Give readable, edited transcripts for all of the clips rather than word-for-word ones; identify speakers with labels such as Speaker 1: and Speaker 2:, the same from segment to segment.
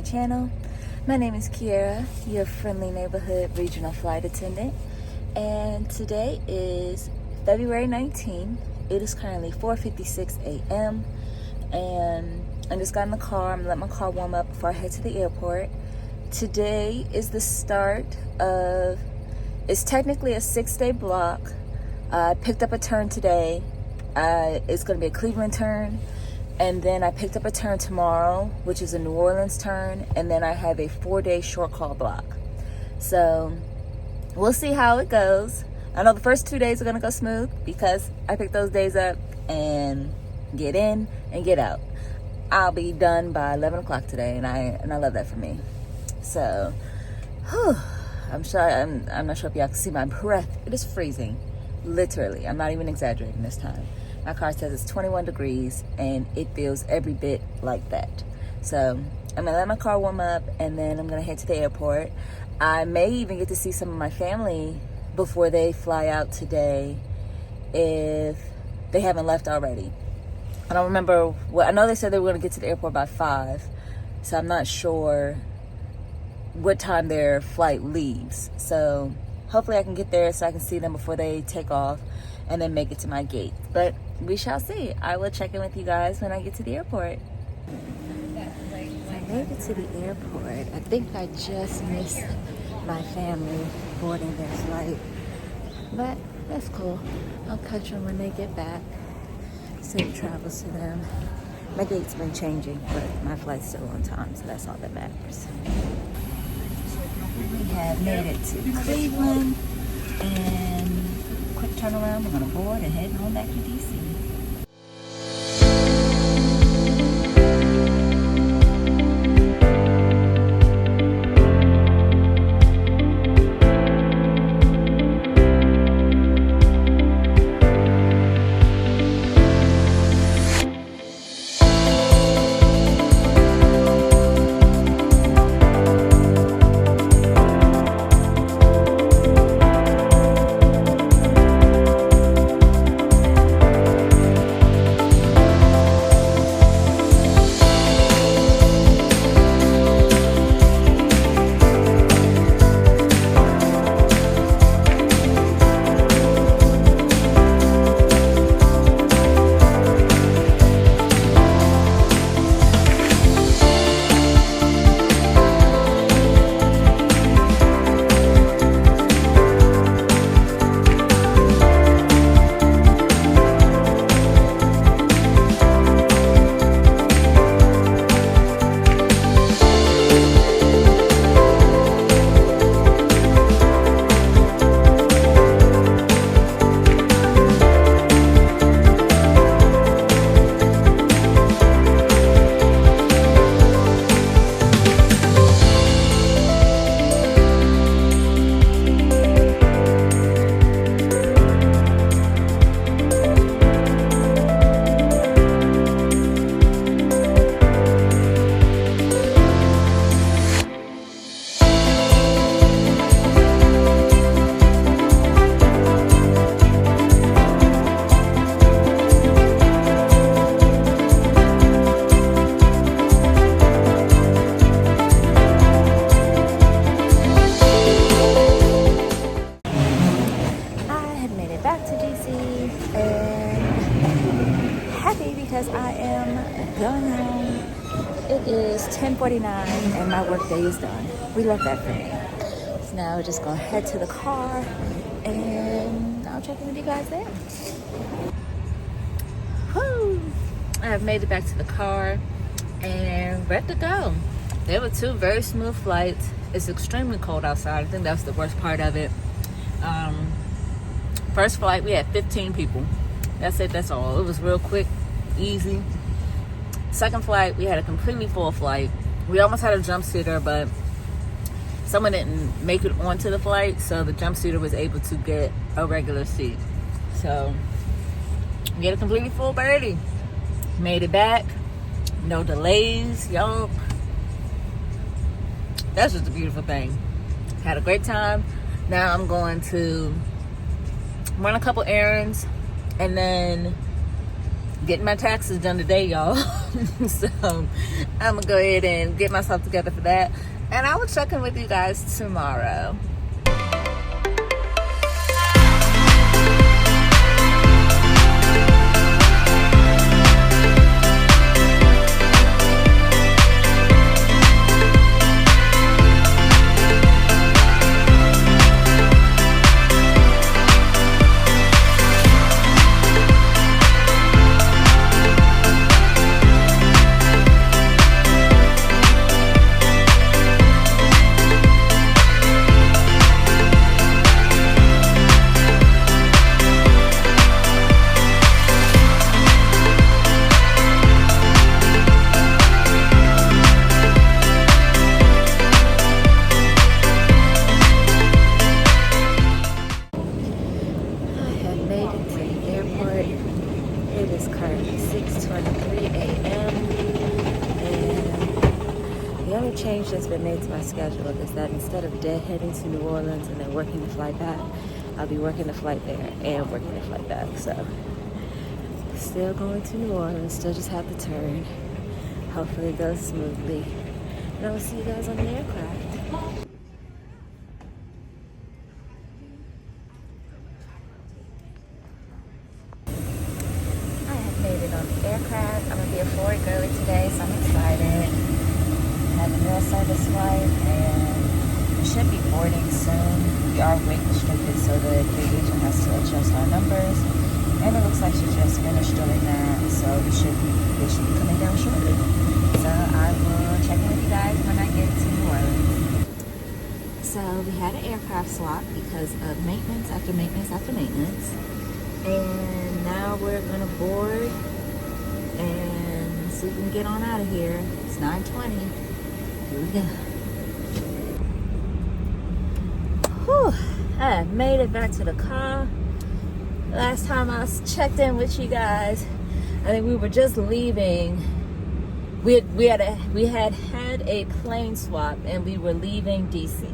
Speaker 1: channel. My name is Kiera, your friendly neighborhood regional flight attendant, and today is February 19th. It is currently 4:56 a.m. and I just got in the car. I'm gonna let my car warm up before I head to the airport. Today is the start of, it's technically a 6-day block. I picked up a turn today. It's gonna be a Cleveland turn. And then I picked up a turn tomorrow, which is a New Orleans turn. And then I have a 4-day short call block. So we'll see how it goes. I know the first 2 days are gonna go smooth because I picked those days up and get in and get out. I'll be done by 11 o'clock today, and I love that for me. So, I'm not sure if y'all can see my breath. It is freezing, literally. I'm not even exaggerating this time. My car says it's 21 degrees, and it feels every bit like that. So I'm gonna let my car warm up, and then I'm gonna head to the airport. I may even get to see some of my family before they fly out today, if they haven't left already. I don't remember. I know they said they were gonna get to the airport by 5, so I'm not sure what time their flight leaves. So hopefully I can get there so I can see them before they take off and then make it to my gate. But we shall see. I will check in with you guys when I get to the airport. I made it to the airport. I think I just missed my family boarding their flight, but that's cool. I'll catch them when they get back. Safe travels to them. My gate's been changing, but my flight's still on time, so that's all that matters. We have made it to Cleveland, and quick turnaround. We're gonna board and head home back to DC. Because I am going home. It is 10:49 and my work day is done. We love that for me. So now we're just gonna head to the car and I'll check in with you guys there. Woo! I have made it back to the car and ready to go. There were 2 very smooth flights. It's extremely cold outside. I think that's the worst part of it. First flight, we had 15 people. That's it, that's all. It was real quick, easy. Second flight, we had a completely full flight. We almost had a jump seater, but someone didn't make it onto the flight, so the jump seater was able to get a regular seat. So we had a completely full birdie. Made it back, no delays, y'all. That's just a beautiful thing. Had a great time. Now I'm going to run a couple errands and then getting my taxes done today, y'all. So I'm gonna go ahead and get myself together for that, and I will check in with you guys tomorrow. Change that's been made to my schedule is that instead of heading to New Orleans and then working the flight back, I'll be working the flight there and working the flight back. So still going to New Orleans, still just have to turn. Hopefully it goes smoothly. And I will see you guys on the aircraft. I have made it on the aircraft. I'm gonna be a Florida girly today, so I'm excited. Have a real service flight, and we should be boarding soon. We are weight restricted, so the agent has to adjust our numbers, and it looks like she just finished doing that, so they should be coming down shortly. So I will check in with you guys when I get to New Orleans. So we had an aircraft swap because of maintenance after maintenance after maintenance, and now we're gonna board and see if we can get on out of here. It's 9:20. Here we go. Whew, I made it back to the car. Last time I checked in with you guys, I think we were just leaving. We had a plane swap, and we were leaving DC.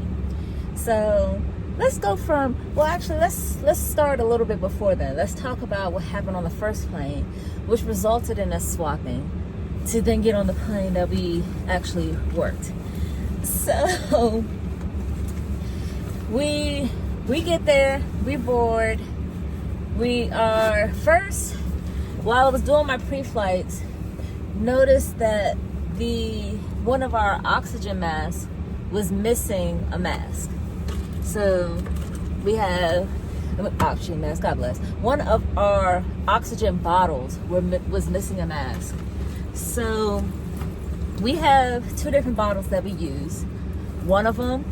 Speaker 1: So let's go from, well, actually, let's start a little bit before then. Let's talk about what happened on the first plane, which resulted in us swapping to then get on the plane that we actually worked. So we get there, we board. We are first, while I was doing my pre-flights, noticed that one of our oxygen masks was missing a mask. So we have oxygen mask, God bless. One of our oxygen bottles was missing a mask. So we have two different bottles that we use. One of them,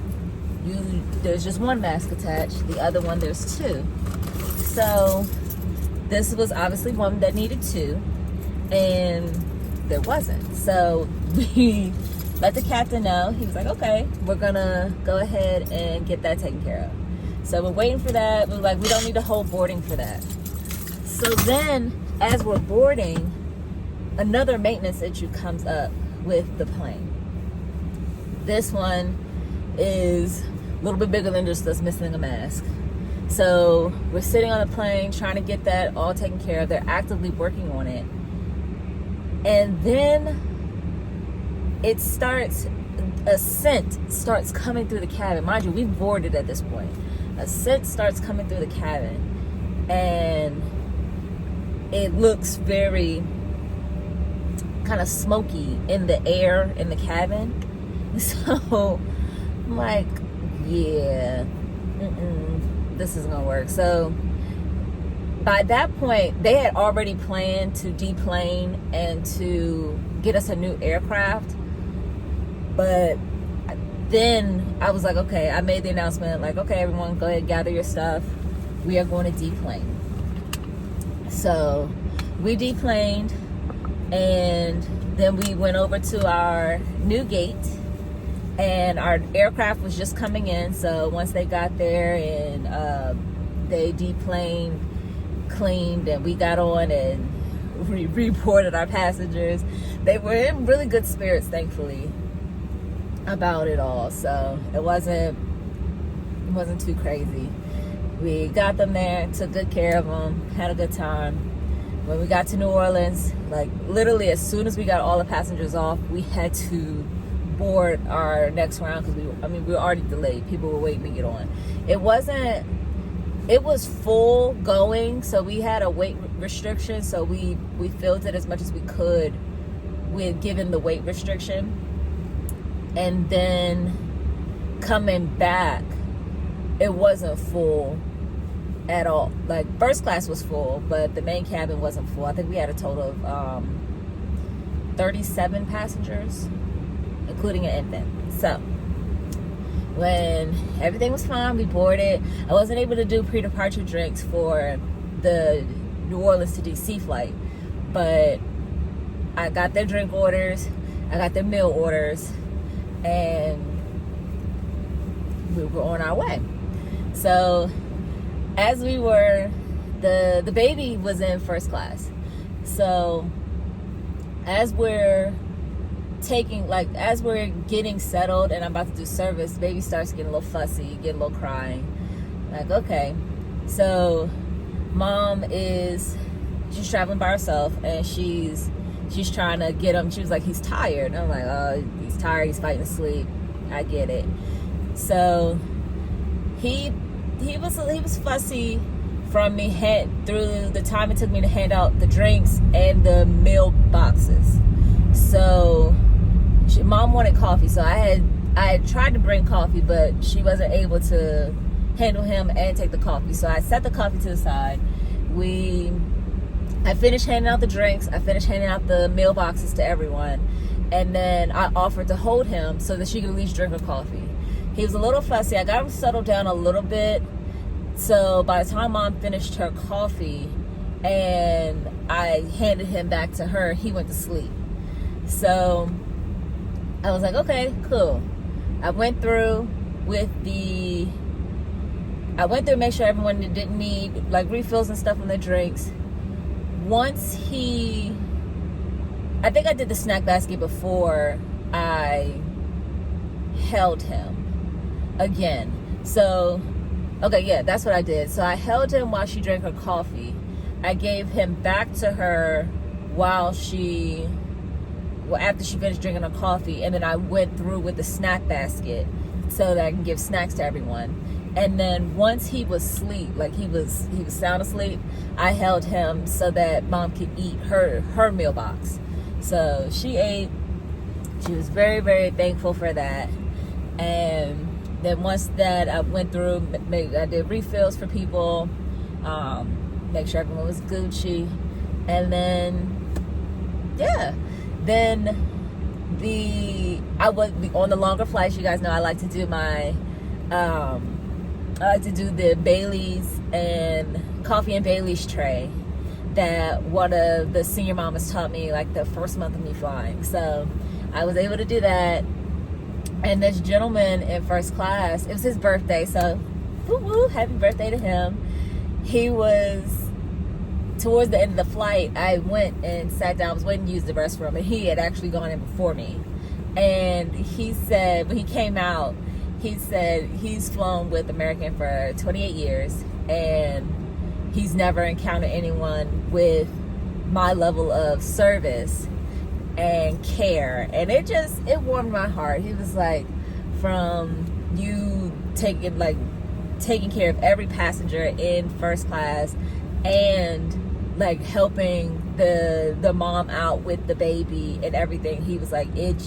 Speaker 1: there's just one mask attached. The other one, there's two. So this was obviously one that needed two, and there wasn't. So we let the captain know. He was like, okay, we're gonna go ahead and get that taken care of. So we're waiting for that. We're like, we don't need to hold boarding for that. So then, as we're boarding, another maintenance issue comes up with the plane. This one is a little bit bigger than just us missing a mask. So we're sitting on the plane trying to get that all taken care of. They're actively working on it. And then a scent starts coming through the cabin. Mind you, we've boarded at this point. A scent starts coming through the cabin, and it looks very kind of smoky in the air in the cabin. So I'm like, yeah, this isn't gonna work. So by that point, they had already planned to deplane and to get us a new aircraft. But then I was like, okay, I made the announcement, like, okay, everyone, go ahead, gather your stuff. We are going to deplane. So we deplaned, and then we went over to our new gate, and our aircraft was just coming in. So once they got there and they deplaned, cleaned, and we got on and reported our passengers, they were in really good spirits, thankfully, about it all. So it wasn't too crazy. We got them there, took good care of them, had a good time. When we got to New Orleans, like literally as soon as we got all the passengers off, we had to board our next round because we were already delayed. People were waiting to get on. It was full going, so we had a weight restriction, so we filled it as much as we could with given the weight restriction. And then coming back, it wasn't full at all. Like first class was full, but the main cabin wasn't full. I think we had a total of 37 passengers, including an infant. So when everything was fine, we boarded. I wasn't able to do pre-departure drinks for the New Orleans to DC flight, but I got their drink orders, I got their meal orders, and we were on our way. So as we were, the baby was in first class. So as we're getting settled and I'm about to do service, baby starts getting a little fussy, getting a little crying. Like, okay. So mom she's traveling by herself, and she's trying to get him. She was like, he's tired. And I'm like, oh, he's tired, he's fighting to sleep. I get it. So he was fussy from me through the time it took me to hand out the drinks and the meal boxes. So mom wanted coffee, so I had tried to bring coffee, but she wasn't able to handle him and take the coffee. So I set the coffee to the side. I finished handing out the drinks, I finished handing out the meal boxes to everyone, and then I offered to hold him so that she could at least drink her coffee. He was a little fussy. I got him settled down a little bit. So by the time mom finished her coffee and I handed him back to her, he went to sleep. So I was like, okay, cool. I went through to make sure everyone that didn't need like refills and stuff on their drinks. Once I think I did the snack basket before I held him again. So, okay, yeah, that's what I did. So I held him while she drank her coffee. I gave him back to her after she finished drinking her coffee, and then I went through with the snack basket so that I can give snacks to everyone. And then once he was asleep, like he was sound asleep, I held him so that mom could eat her meal box. So she ate. She was very, very thankful for that. And then once that I went through, I did refills for people, make sure everyone was Gucci, and then yeah, then I was on the longer flights. You guys know I like to do the Bailey's and coffee and Bailey's tray that one of the senior mamas taught me like the first month of me flying. So I was able to do that. And this gentleman in first class, it was his birthday, so woo woo, happy birthday to him. He was, towards the end of the flight, I went and sat down, I was waiting to use the restroom, and he had actually gone in before me. And he said, when he came out, he said he's flown with American for 28 years, and he's never encountered anyone with my level of service and care. And it warmed my heart. He was like, from you taking care of every passenger in first class and like helping the mom out with the baby and everything. He was like, it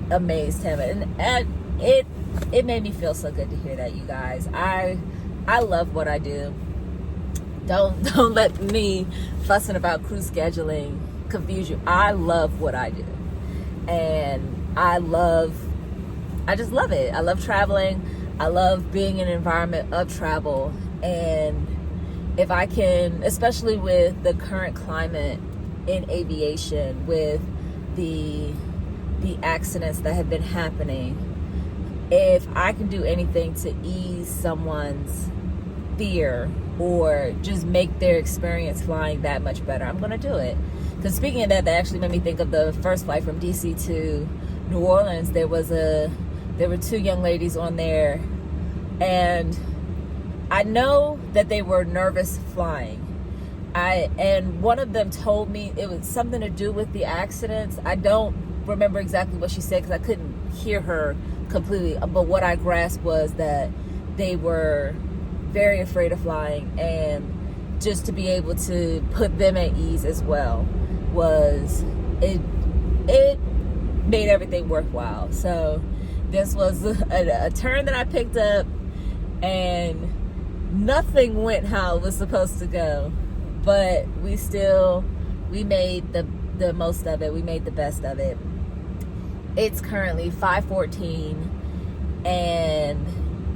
Speaker 1: amazed him, and it made me feel so good to hear that, you guys. I love what I do. Don't let me fussing about crew scheduling confuse you. I love what I do, and I just love it. I love traveling. I love being in an environment of travel, and if I can, especially with the current climate in aviation, with the accidents that have been happening, if I can do anything to ease someone's fear or just make their experience flying that much better, I'm gonna do it. Because speaking of that actually made me think of the first flight from DC to New Orleans. There were two young ladies on there, and I know that they were nervous flying, And one of them told me it was something to do with the accidents. I don't remember exactly what she said because I couldn't hear her completely, but what I grasped was that they were very afraid of flying, and just to be able to put them at ease as well was it made everything worthwhile. So this was a turn that I picked up, and nothing went how it was supposed to go, but we made the most of it. We made the best of it. It's currently 5:14 and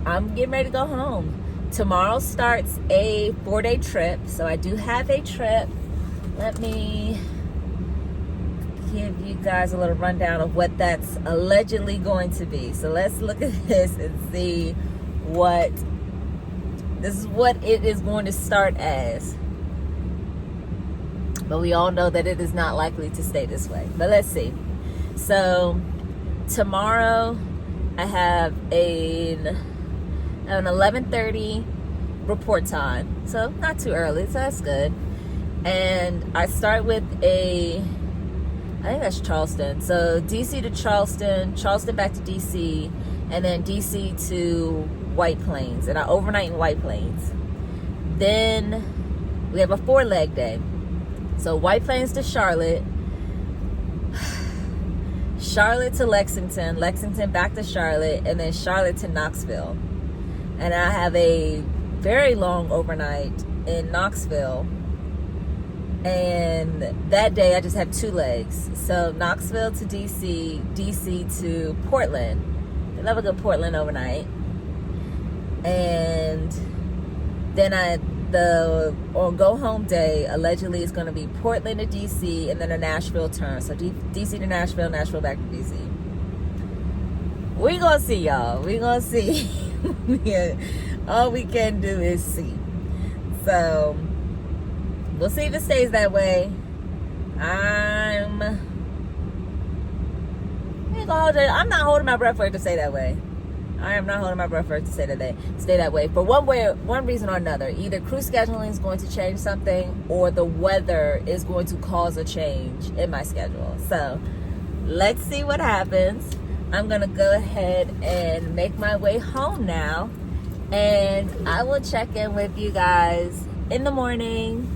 Speaker 1: I'm getting ready to go home. Tomorrow starts a 4-day trip, so I do have a trip. Let me give you guys a little rundown of what that's allegedly going to be. So let's look at this and see this is what it is going to start as. But we all know that it is not likely to stay this way. But let's see. So tomorrow I have an 11:30 report time, so not too early, so that's good. And I start with I think that's Charleston. So DC to Charleston, Charleston back to DC, and then DC to White Plains, and I overnight in White Plains. Then we have a 4-leg day. So White Plains to Charlotte, Charlotte to Lexington, Lexington back to Charlotte, and then Charlotte to Knoxville. And I have a very long overnight in Knoxville. And that day I just have 2 legs. So Knoxville to DC, DC to Portland. I love a good Portland overnight. And then on go home day, allegedly it's going to be Portland to DC and then a Nashville turn. So DC to Nashville, Nashville back to DC. We gonna see, y'all. We gonna see. Yeah. All we can do is see. So we'll see if it stays that way. I'm not holding my breath for it to stay that way. I am not holding my breath for it to stay that way. For one reason or another. Either crew scheduling is going to change something, or the weather is going to cause a change in my schedule. So let's see what happens. I'm gonna go ahead and make my way home now, and I will check in with you guys in the morning.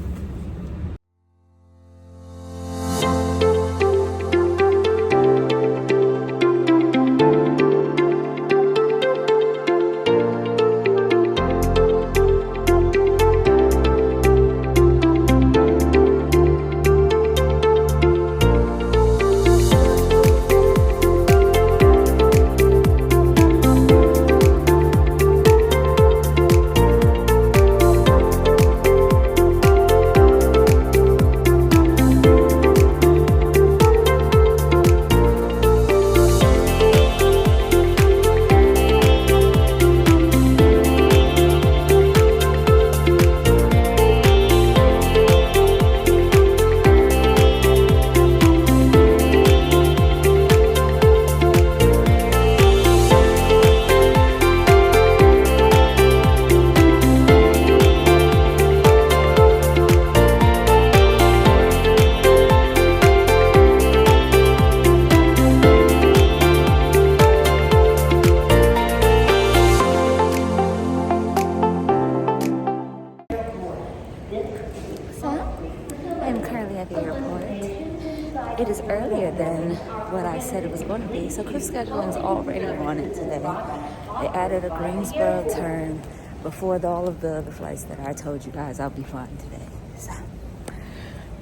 Speaker 1: It is earlier than what I said it was going to be, so crew scheduling is already on it today. They added a Greensboro turn before all of the other flights that I told you guys I'll be flying today. So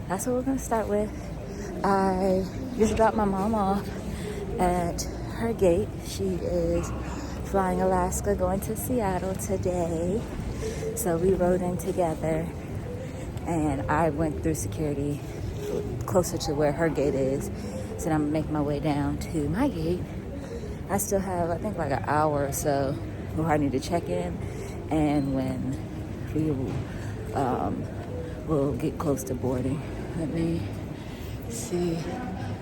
Speaker 1: that's what we're going to start with. I just dropped my mom off at her gate. She is flying Alaska, going to Seattle today. So we rode in together, and I went through security closer to where her gate is. So I'm making my way down to my gate. I still have, I think, like an hour or so before I need to check in, and when we will get close to boarding. Let me see.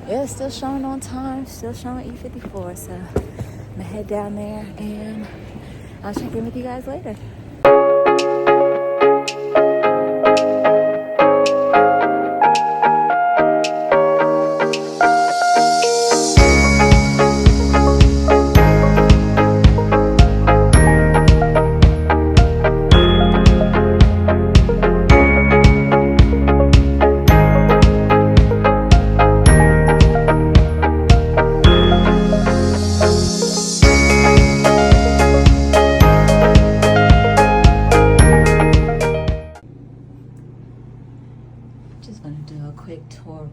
Speaker 1: Yeah, it's still showing on time, still showing E54. So I'm gonna head down there and I'll check in with you guys later.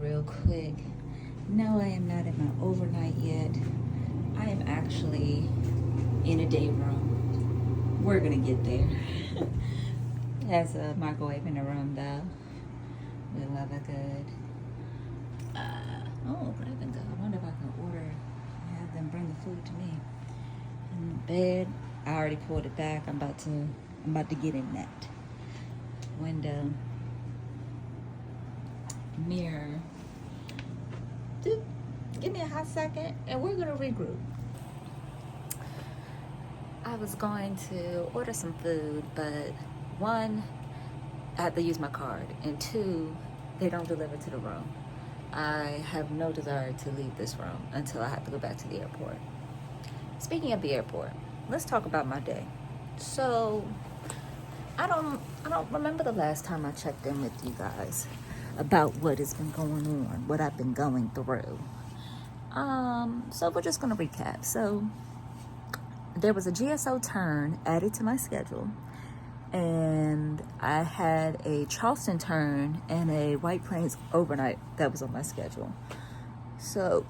Speaker 1: real quick. No, I am not in my overnight yet. I am actually in a day room. We're gonna get there. It has a microwave in the room though. We love it good. Grab and go. I wonder if I can order and have them bring the food to me. In bed, I already pulled it back. I'm about to get in that. Window. Mirror. Dude, give me a hot second and we're gonna regroup. I was going to order some food, but one, I had to use my card, and two, they don't deliver to the room. I have no desire to leave this room until I have to go back to the airport. Speaking of the airport, let's talk about my day. So, I don't remember the last time I checked in with you guys about what has been going on, what I've been going through. So we're just gonna recap. So there was a GSO turn added to my schedule, and I had a Charleston turn and a White Plains overnight that was on my schedule. So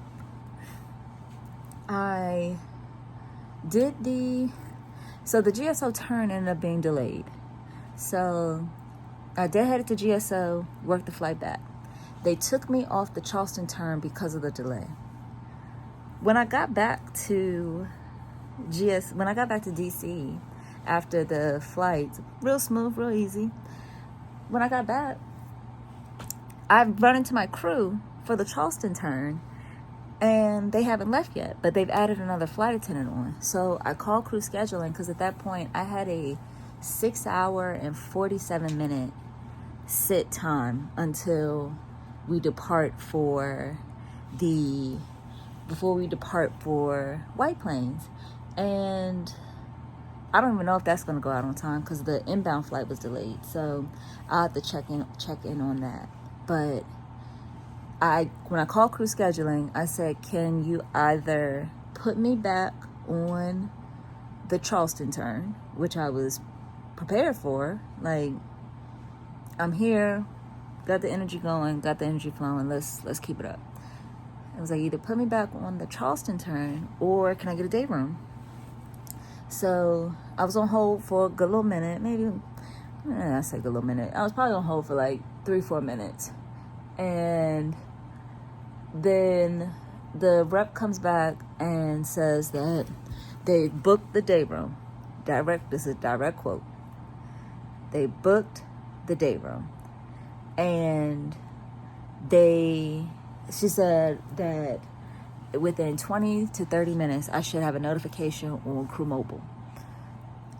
Speaker 1: I did the GSO turn ended up being delayed. So I did head to GSO, worked the flight back. They took me off the Charleston turn because of the delay. When I got back to DC after the flight, real smooth, real easy. When I got back, I've run into my crew for the Charleston turn, and they haven't left yet, but they've added another flight attendant on. So I called crew scheduling because at that point I had a 6-hour and 47-minute sit time until we depart for White Plains. And I don't even know if that's going to go out on time because the inbound flight was delayed. So I'll have to check in on that. But when I called crew scheduling, I said, can you either put me back on the Charleston turn, which I was prepared for. Like, I'm here, got the energy going, got the energy flowing, let's keep it up. It was like, either put me back on the Charleston turn or can I get a day room? So I was on hold for a good little minute, I say good little minute. I was probably on hold for like 3-4 minutes. And then the rep comes back and says that they booked the day room. This is a direct quote. They booked the day room. And she said that within 20 to 30 minutes, I should have a notification on Crew Mobile.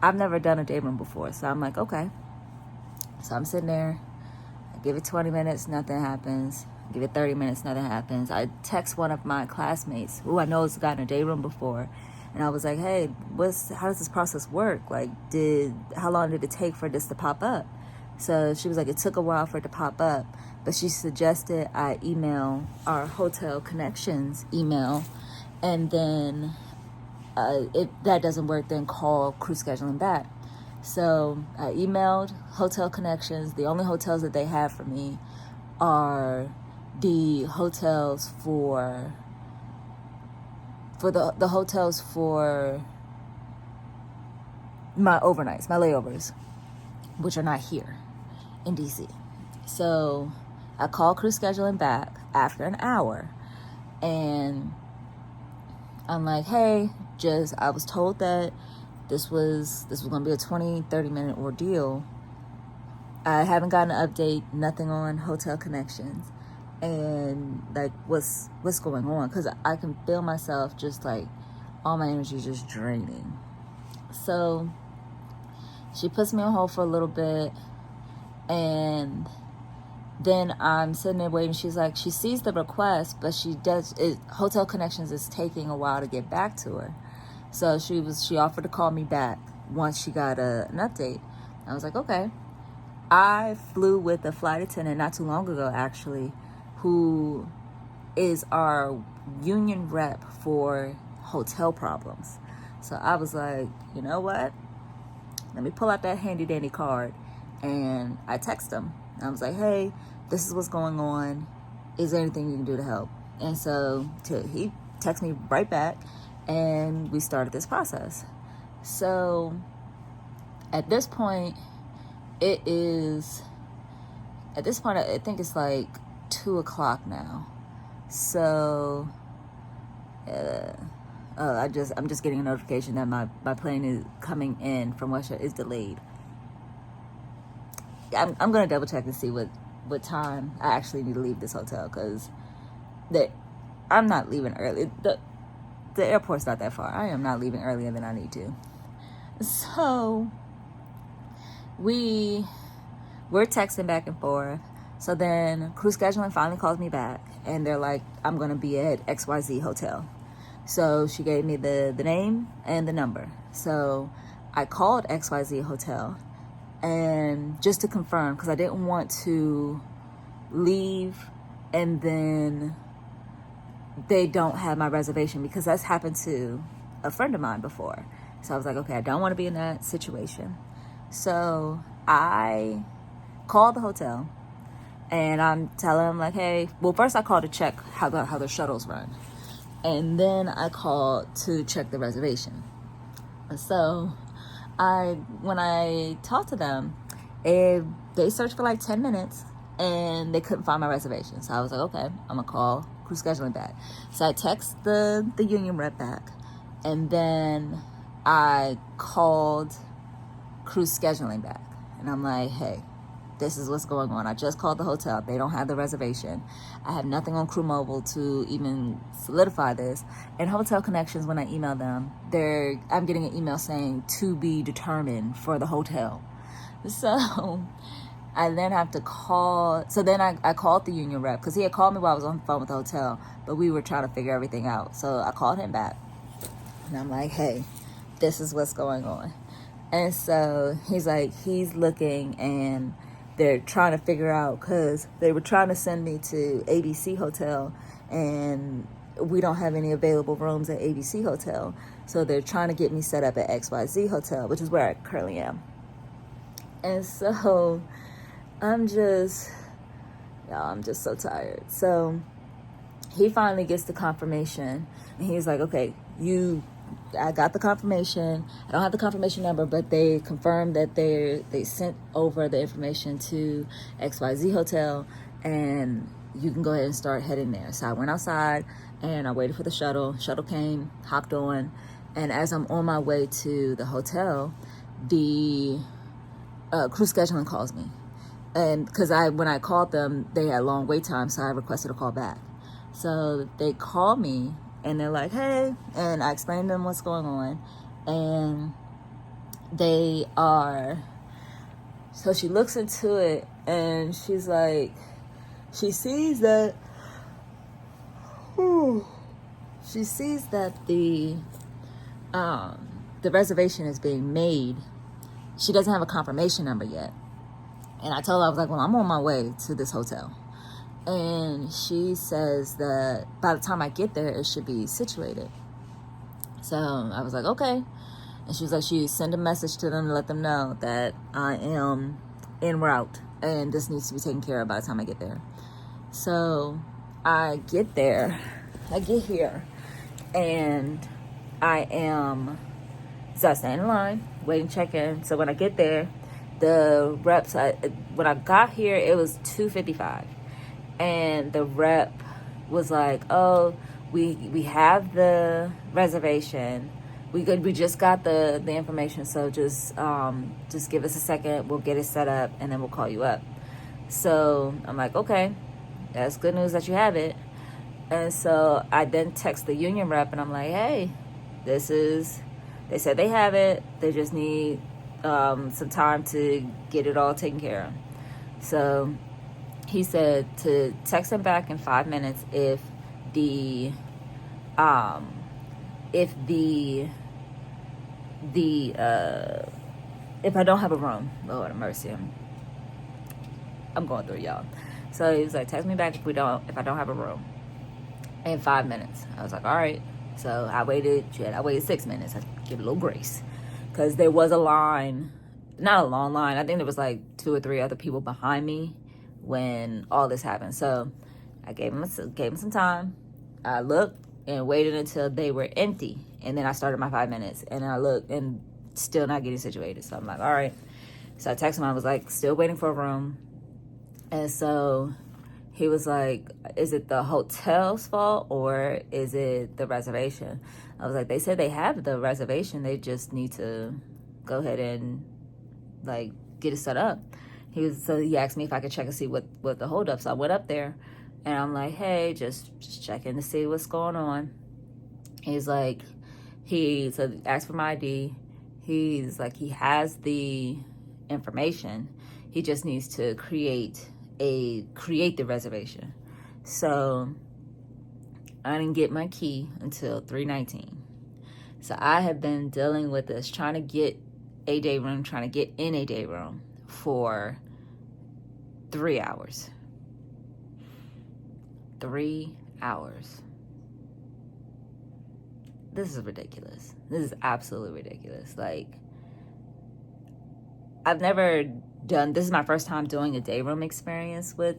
Speaker 1: I've never done a day room before, so I'm like, okay. So I'm sitting there, I give it 20 minutes, nothing happens. I give it 30 minutes, nothing happens. I text one of my classmates who I know has gotten a day room before, and I was like, hey, how does this process work? Like, how long did it take for this to pop up? So she was like, it took a while for it to pop up, but she suggested I email our hotel connections email, and then if that doesn't work, then call crew scheduling back. So I emailed hotel connections. The only hotels that they have for me are the hotels for the hotels for my overnights, my layovers, which are not here in DC. So I called crew scheduling back after an hour, and I'm like, hey, I was told that this was going to be a 20-30 minute ordeal. I haven't gotten an update, nothing on hotel connections, and like what's going on, because I can feel myself just like all my energy just draining. So she puts me on hold for a little bit, and then I'm sitting there waiting. She's like, she sees the request, but hotel connections is taking a while to get back to her. So she offered to call me back once she got an update. I was like, okay. I flew with a flight attendant not too long ago, actually, who is our union rep for hotel problems. So I was like, you know what? Let me pull out that handy dandy card. And I text him. I was like, hey, this is what's going on. is there anything you can do to help? And so he texted me right back, and we started this process. So at this point, I think it's like 2 o'clock now. So I'm just getting a notification that my plane is coming in from Russia is delayed. I'm gonna double check and see what time I actually need to leave this hotel, because I'm not leaving early. The airport's not that far. I am not leaving earlier than I need to. So we're texting back and forth. So then crew scheduling finally calls me back, and they're like, I'm gonna be at XYZ hotel. So she gave me the name and the number. So I called XYZ hotel, and just to confirm, because I didn't want to leave and then they don't have my reservation, because that's happened to a friend of mine before. So I was like, okay, I don't want to be in that situation. So I called the hotel, and I'm telling them like, hey, well, first I called to check how the shuttles run, and then I called to check the reservation. So when I talked to them, they searched for like 10 minutes and they couldn't find my reservation. So I was like, okay, I'm gonna call crew scheduling back. So I text the union rep back, and then I called crew scheduling back, and I'm like, hey, this is what's going on. I just called the hotel. They don't have the reservation. I have nothing on Crew Mobile to even solidify this. And Hotel Connections, when I email them, I'm getting an email saying to be determined for the hotel. So I then have to call. So then I called the union rep, because he had called me while I was on the phone with the hotel, but we were trying to figure everything out. So I called him back, and I'm like, hey, this is what's going on. And so he's like, he's looking, and they're trying to figure out, because they were trying to send me to ABC Hotel, and we don't have any available rooms at ABC Hotel. So they're trying to get me set up at XYZ Hotel, which is where I currently am. And so I'm just so tired. So he finally gets the confirmation, and he's like, okay, I got the confirmation. I don't have the confirmation number, but they confirmed that they sent over the information to XYZ Hotel, and you can go ahead and start heading there. So I went outside, and I waited for the shuttle. Shuttle came, hopped on, and as I'm on my way to the hotel, the crew scheduling calls me. And because when I called them, they had long wait time, so I requested a call back. So they called me, and they're like, hey, and I explained to them what's going on, and so she looks into it, and she's like, she sees that the reservation is being made. She doesn't have a confirmation number yet. And I told her, I was like, well, I'm on my way to this hotel. And she says that by the time I get there, it should be situated. So I was like, okay. And she was like, she sent a message to them to let them know that I am en route, and this needs to be taken care of by the time I get there. So I get here, and I stand in line, waiting to check in. So when I get there, the reps, when I got here, it was 2:55. And the rep was like, oh, we have the reservation. We just got the information, so just give us a second. We'll get it set up, and then we'll call you up. So I'm like, okay, that's good news that you have it. And so I then text the union rep, and I'm like, hey, they said they have it. They just need some time to get it all taken care of. So he said to text him back in 5 minutes if I don't have a room. Lord have mercy, I'm going through, y'all. So he was like, text me back if I don't have a room in 5 minutes. I was like, all right. So I waited 6 minutes. I give a little grace, because there was a line, not a long line. I think there was like 2 or 3 other people behind me when all this happened. So I gave them some time. I looked and waited until they were empty, and then I started my 5 minutes. And I looked and still not getting situated. So I'm like, all right. So I texted him. I was like, still waiting for a room. And so he was like, is it the hotel's fault or is it the reservation? I was like, they said they have the reservation. They just need to go ahead and like get it set up. So he asked me if I could check and see what the holdup. So I went up there and I'm like, hey, just checking to see what's going on. He's like, so asked for my ID. He's like, he has the information. He just needs to create the reservation. So I didn't get my key until 3:19. So I have been dealing with this, trying to get in a day room for 3 hours. 3 hours. This is ridiculous. This is absolutely ridiculous. Like, I've never done, this is my first time doing a day room experience with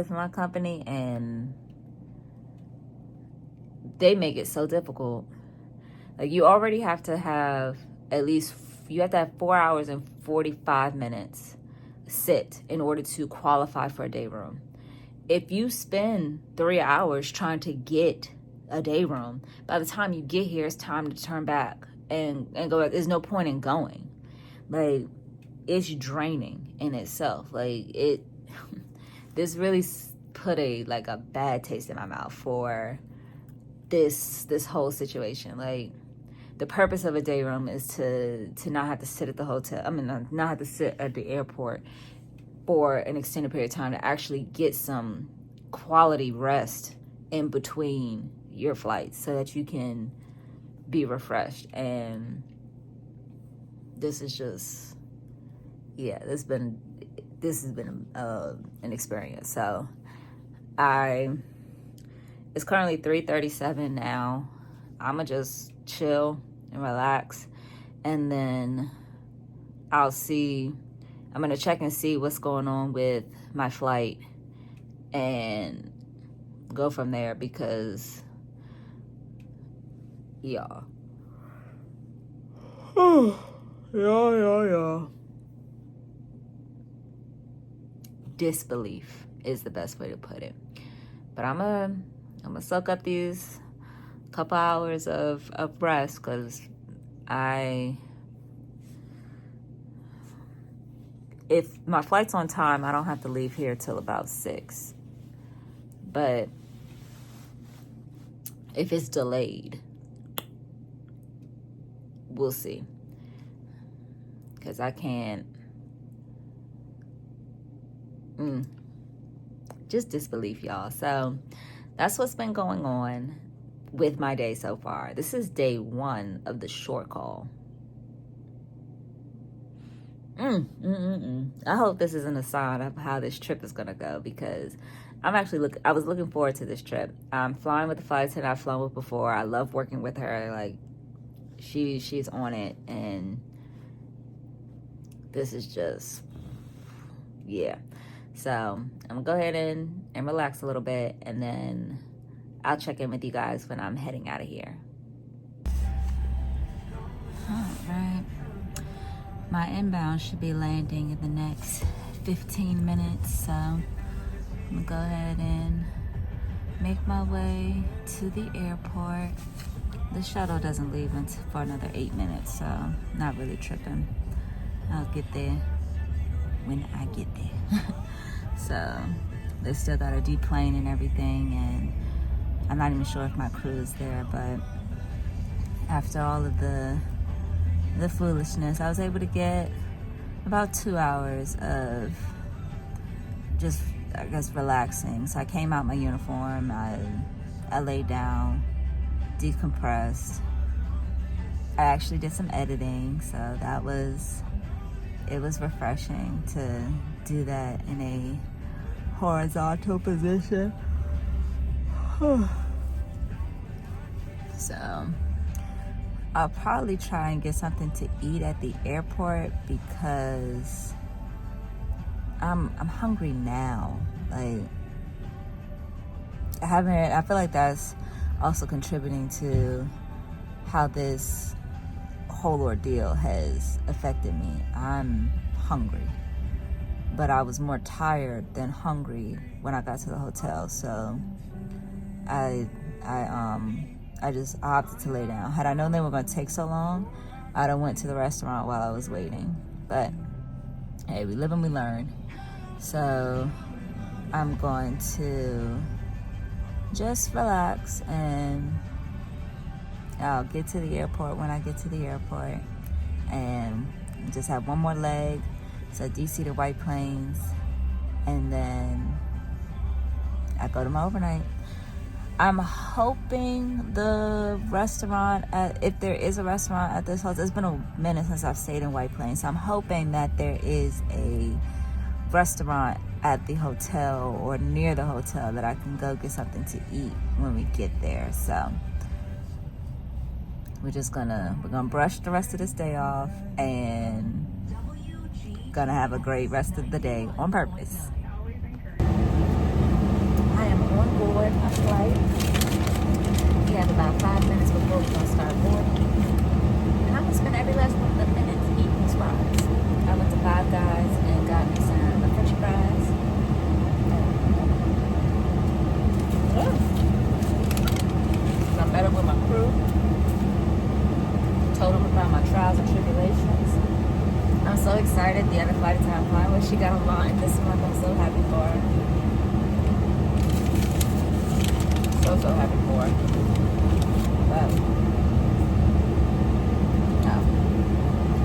Speaker 1: my company, and they make it so difficult. Like, you already have to have you have to have 4 hours and 45 minutes sit in order to qualify for a day room. If you spend 3 hours trying to get a day room, by the time you get here, it's time to turn back and go back. There's no point in going. Like, it's draining in itself. Like, this really put a bad taste in my mouth for this whole situation. Like, the purpose of a day room is to not have to sit at the hotel. I mean, not have to sit at the airport for an extended period of time, to actually get some quality rest in between your flights so that you can be refreshed. And this is just, yeah, this has been an experience. So it's currently 3:37 now. I'ma just chill and relax, and then I'm gonna check and see what's going on with my flight and go from there, because yeah. Disbelief is the best way to put it. But I'm gonna soak up these couple hours of rest, because if my flight's on time, I don't have to leave here till about 6. But if it's delayed, we'll see. Because I can't. Just disbelief, y'all. So that's what's been going on with my day so far. This is day 1 of the short call. I hope this isn't a sign of how this trip is gonna go, because I was looking forward to this trip. I'm flying with the flight attendant I've flown with before. I love working with her. Like, she's on it, and this is just, yeah. So I'm gonna go ahead and relax a little bit, and then I'll check in with you guys when I'm heading out of here. All right. My inbound should be landing in the next 15 minutes, so I'm gonna go ahead and make my way to the airport. The shuttle doesn't leave for another 8 minutes, so not really tripping. I'll get there when I get there. So they still got a deplane and everything, and I'm not even sure if my crew is there, but after all of the foolishness, I was able to get about 2 hours of just, I guess, relaxing. So I came out my uniform, I laid down, decompressed. I actually did some editing, so it was refreshing to do that in a horizontal position. So I'll probably try and get something to eat at the airport, because I'm hungry now. Like, I feel like that's also contributing to how this whole ordeal has affected me. I'm hungry, but I was more tired than hungry when I got to the hotel, so I just opted to lay down. Had I known they were going to take so long, I'd have went to the restaurant while I was waiting. But hey, we live and we learn. So I'm going to just relax, and I'll get to the airport when I get to the airport, and just have one more leg, so DC to White Plains, and then I go to my overnight. I'm hoping the restaurant, if there is a restaurant at this hotel, it's been a minute since I've stayed in White Plains, so I'm hoping that there is a restaurant at the hotel or near the hotel that I can go get something to eat when we get there. So we're gonna brush the rest of this day off and gonna have a great rest of the day on purpose. I am on board a flight. We have about 5 minutes before we're gonna start boarding, and I'm gonna spend every last one of the minutes eating these fries. I went to Five Guys and got me some French fries. I met up with my crew, told them about my trials and tribulations. I'm so excited. The other flight attendant I'm flying with, she got online this month. I'm so happy for her. So happy for her. But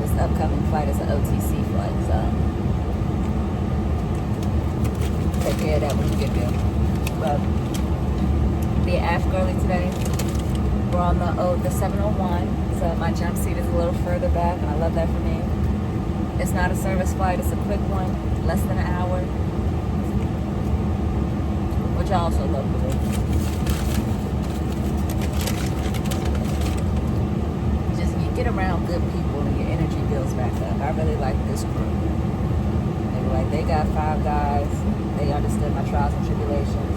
Speaker 1: this upcoming flight is an OTC flight, so take care of that when you get there. But be aft early today. We're on the 701, so my jump seat is a little further back, and I love that for me. It's not a service flight, it's a quick one, less than an hour, which I also love to do. Get around good people and your energy builds back up. I really like this crew. They were like, they got Five Guys. They understood my trials and tribulations.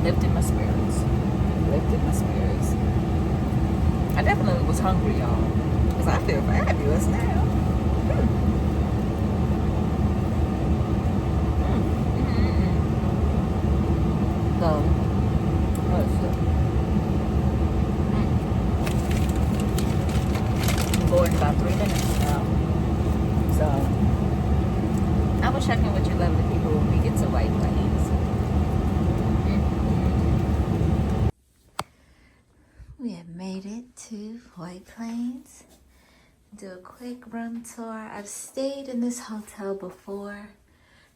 Speaker 1: Lifted my spirits. I definitely was hungry, y'all, because I feel fabulous now. So, I'm bored in about 3 minutes now. So, I will check in with your lovely people when we get to White Plains. We have made it to White Plains. Do a quick room tour. I've stayed in this hotel before,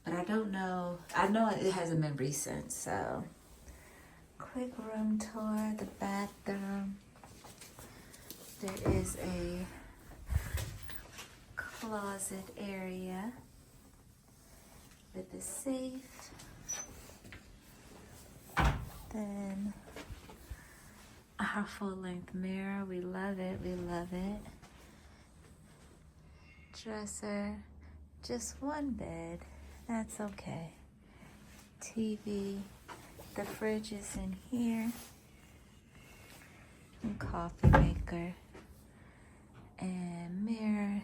Speaker 1: but I don't know. I know it hasn't been recent, so quick room tour. The bathroom. There is a closet area with a safe. Then our full-length mirror. We love it. Dresser. Just one bed. That's okay. TV. The fridge is in here. And coffee maker. And mirror.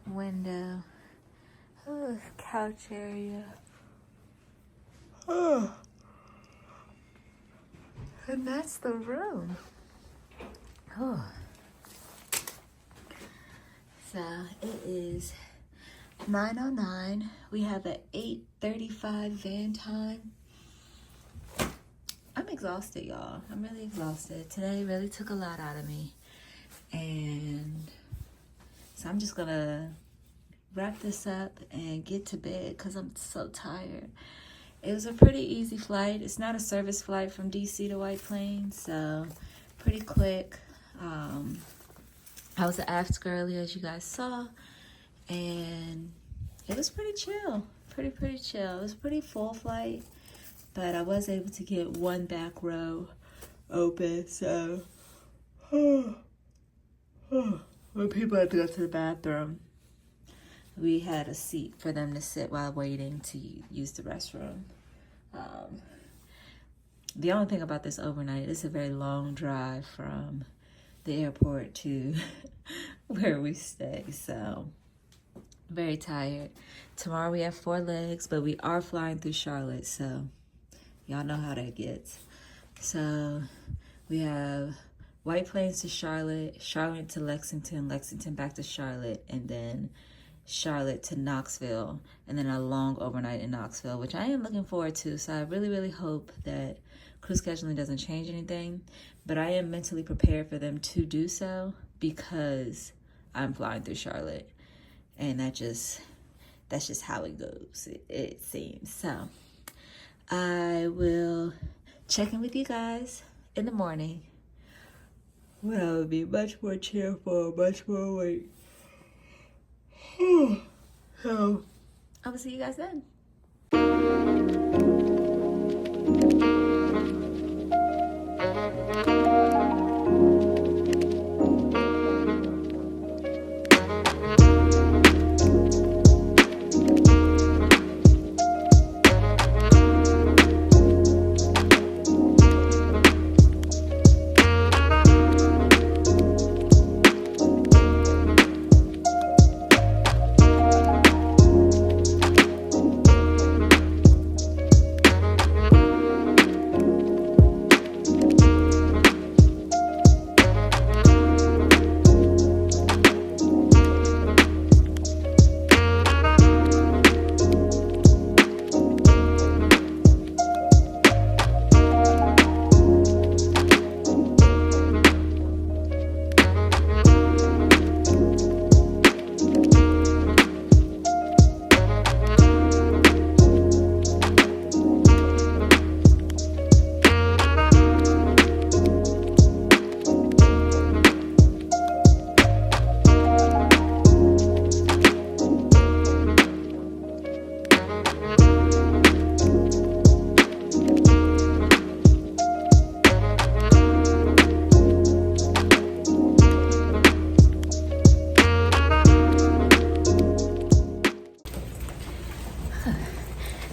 Speaker 1: Window. Oh, couch area. Oh. And that's the room. Oh. So it is 9:09. We have an 8:35 van time. I'm exhausted, y'all. I'm really exhausted. Today really took a lot out of me. And so I'm just gonna wrap this up and get to bed because I'm so tired. It was a pretty easy flight. It's not a service flight from DC to White Plains, so pretty quick. I was at aft earlier, as you guys saw, and it was pretty chill. Pretty chill. It was a pretty full flight, but I was able to get one back row open, so when people had to go to the bathroom, we had a seat for them to sit while waiting to use the restroom. The only thing about this overnight, it's a very long drive from the airport to where we stay, so very tired. Tomorrow we have 4 legs, but we are flying through Charlotte, so y'all know how that gets. So we have White Plains to Charlotte, Charlotte to Lexington, Lexington back to Charlotte, and then Charlotte to Knoxville, and then a long overnight in Knoxville, which I am looking forward to. So I really, really hope that crew scheduling doesn't change anything, but I am mentally prepared for them to do so because I'm flying through Charlotte, and that's just how it goes, it seems. So I will check in with you guys in the morning when I will be much more cheerful, much more awake. So I will see you guys then.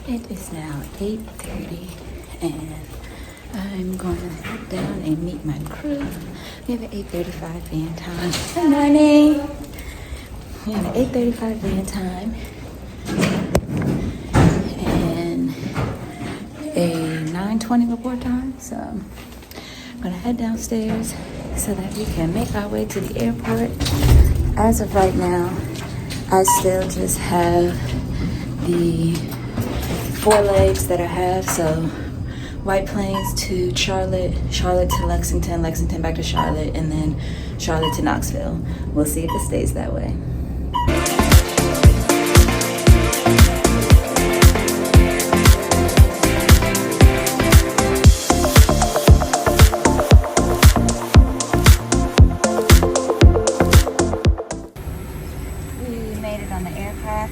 Speaker 1: It is now 8:30 and I'm going to head down and meet my crew. We have an 8:35 van time. Good morning. We have an 8:35 van time and a 9:20 report time. So I'm going to head downstairs so that we can make our way to the airport. As of right now, I still just have the 4 legs that I have, so White Plains to Charlotte, Charlotte to Lexington, Lexington back to Charlotte, and then Charlotte to Knoxville. We'll see if it stays that way.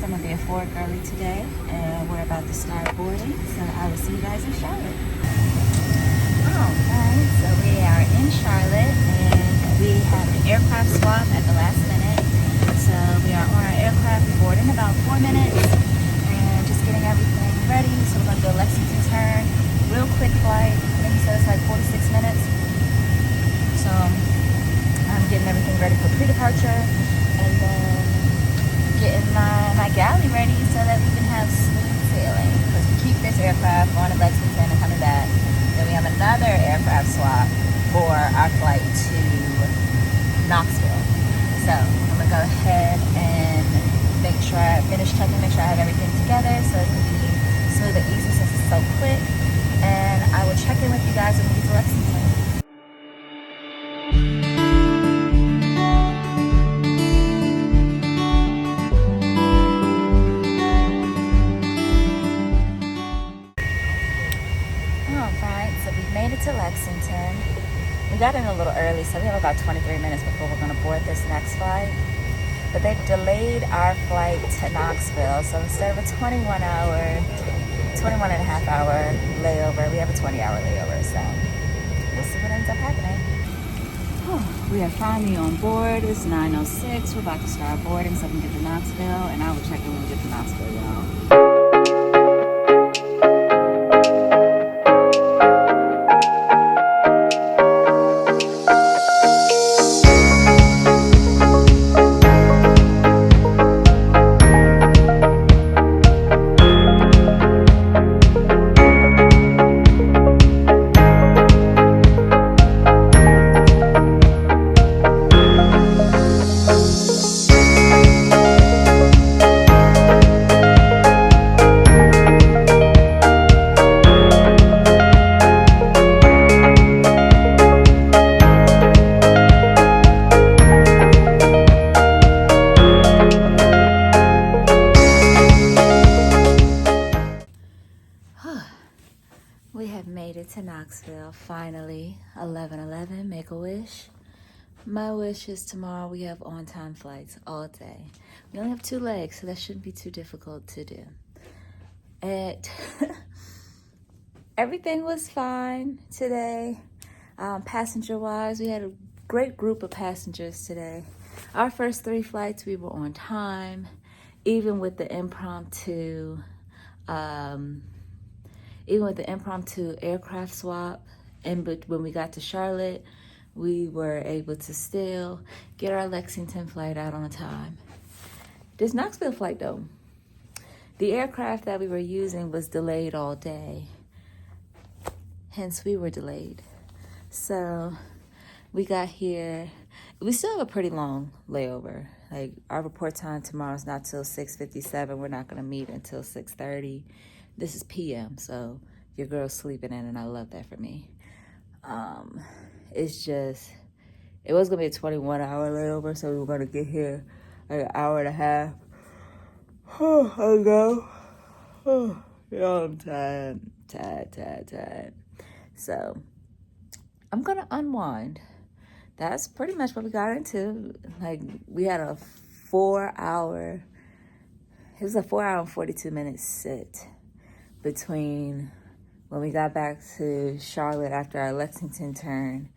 Speaker 1: I'm going to be at Fort early today, and we're about to start boarding, so I will see you guys in Charlotte. Alright, so we are in Charlotte, and we have an aircraft swap at the last minute. So we are on our aircraft, we board in about 4 minutes, and just getting everything ready. So we're going to do a Lexington turn, real quick flight. I think he said it's like 46 minutes. So I'm getting everything ready for pre-departure, and then getting my galley ready so that we can have smooth sailing, because we keep this aircraft on at Lexington and coming back. Then we have another aircraft swap for our flight to Knoxville. So I'm gonna go ahead and make sure I finish checking, make sure I have everything together so it can be smooth and easy since it's so quick. And I will check in with you guys when we get to Lexington. To Lexington. We got in a little early, so we have about 23 minutes before we're going to board this next flight. But they've delayed our flight to Knoxville, so instead of a 21 and a half hour layover, we have a 20-hour layover, so we'll see what ends up happening.
Speaker 2: We are finally on board. It's 9:06. We're about to start boarding so we can get to Knoxville, and I will check in when we get to Knoxville, y'all.
Speaker 1: We have made it to Knoxville, finally. 11:11, make a wish. My wish is tomorrow we have on-time flights all day. We only have 2 legs, so that shouldn't be too difficult to do. And everything was fine today. Passenger-wise, we had a great group of passengers today. Our first 3 flights, we were on time, even with the impromptu aircraft swap. But when we got to Charlotte, we were able to still get our Lexington flight out on time. This Knoxville flight, though, the aircraft that we were using was delayed all day. Hence, we were delayed. So we got here. We still have a pretty long layover. Like, our report time tomorrow is not till 6:57. We're not going to meet until 6:30. This is PM, so your girl's sleeping in, and I love that for me. It's just, it was going to be a 21-hour layover, so we were going to get here like an hour and a half. ago. I'm tired. So I'm going to unwind. That's pretty much what we got into. Like, we had a 4-hour and 42-minute sit between when we got back to Charlotte after our Lexington turn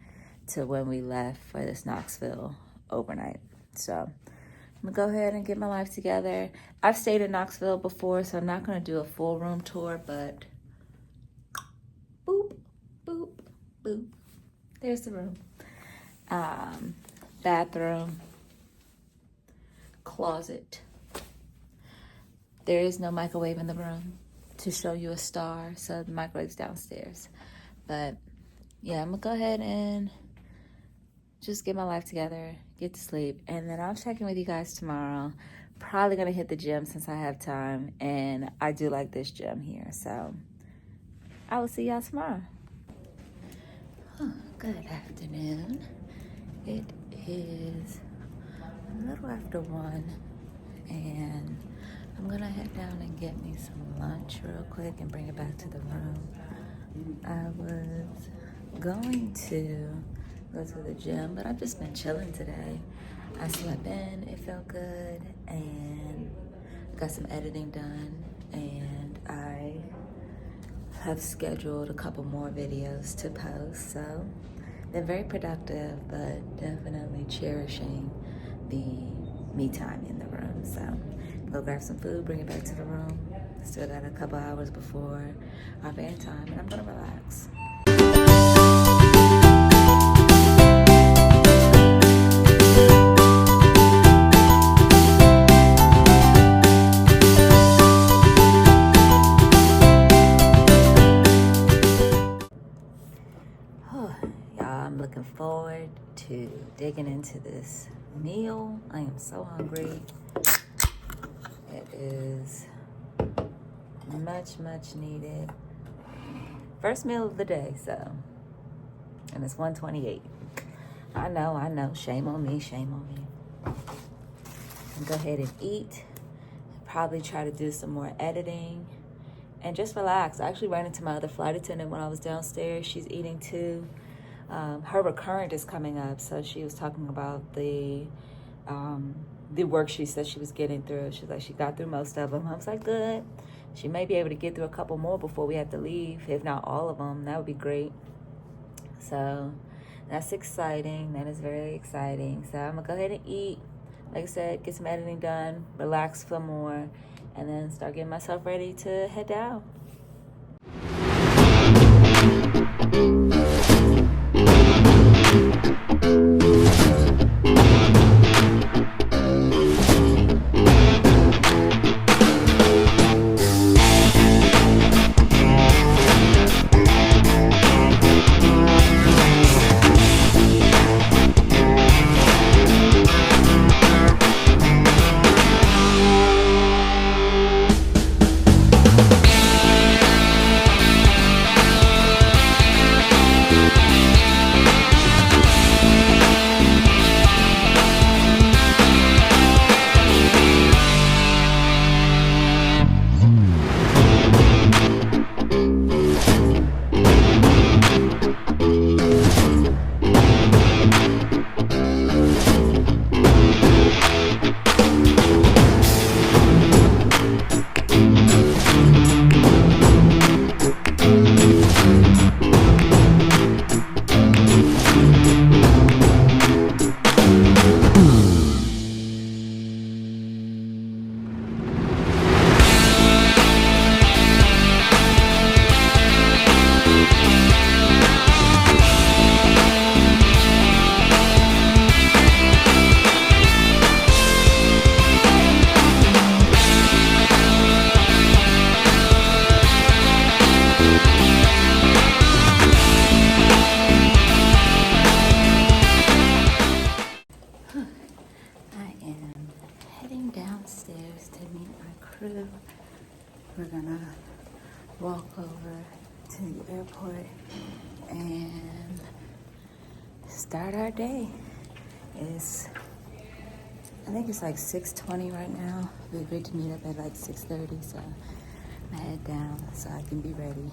Speaker 1: to when we left for this Knoxville overnight. So I'm gonna go ahead and get my life together. I've stayed in Knoxville before, so I'm not gonna do a full room tour, but boop, boop, boop. There's the room. Bathroom, closet. There is no microwave in the room to show you a star, so the microwave's downstairs. But yeah, I'm gonna go ahead and just get my life together, get to sleep, and then I'll check in with you guys tomorrow. Probably gonna hit the gym since I have time, and I do like this gym here, so I will see y'all tomorrow. Good afternoon. It is a little after 1, and I'm gonna head down and get me some lunch real quick and bring it back to the room. I was going to go to the gym, but I've just been chilling today. I slept in, it felt good, and got some editing done, and I have scheduled a couple more videos to post, so they're very productive, but definitely cherishing the me time in the room. So go grab some food, bring it back to the room. Still got a couple hours before our band time, and I'm gonna relax. I'm looking forward to digging into this meal. I am so hungry. It is much needed. First meal of the day, so. And it's 1:28. I know. Shame on me. And go ahead and eat. Probably try to do some more editing. And just relax. I actually ran into my other flight attendant when I was downstairs. She's eating too. Her recurrent is coming up, so she was talking about the work she said she was getting through. She's like, she got through most of them. I was like, good. She may be able to get through a couple more before we have to leave, if not all of them. That would be great. So That's exciting. That is very exciting. So I'm gonna go ahead and eat. Like I said, get some editing done, relax for more, and then start getting myself ready to head down. Downstairs to meet our crew. We're gonna walk over to the airport and start our day. I think it's like 6:20 right now. We agreed to meet up at like 6:30, so I'm gonna head down so I can be ready.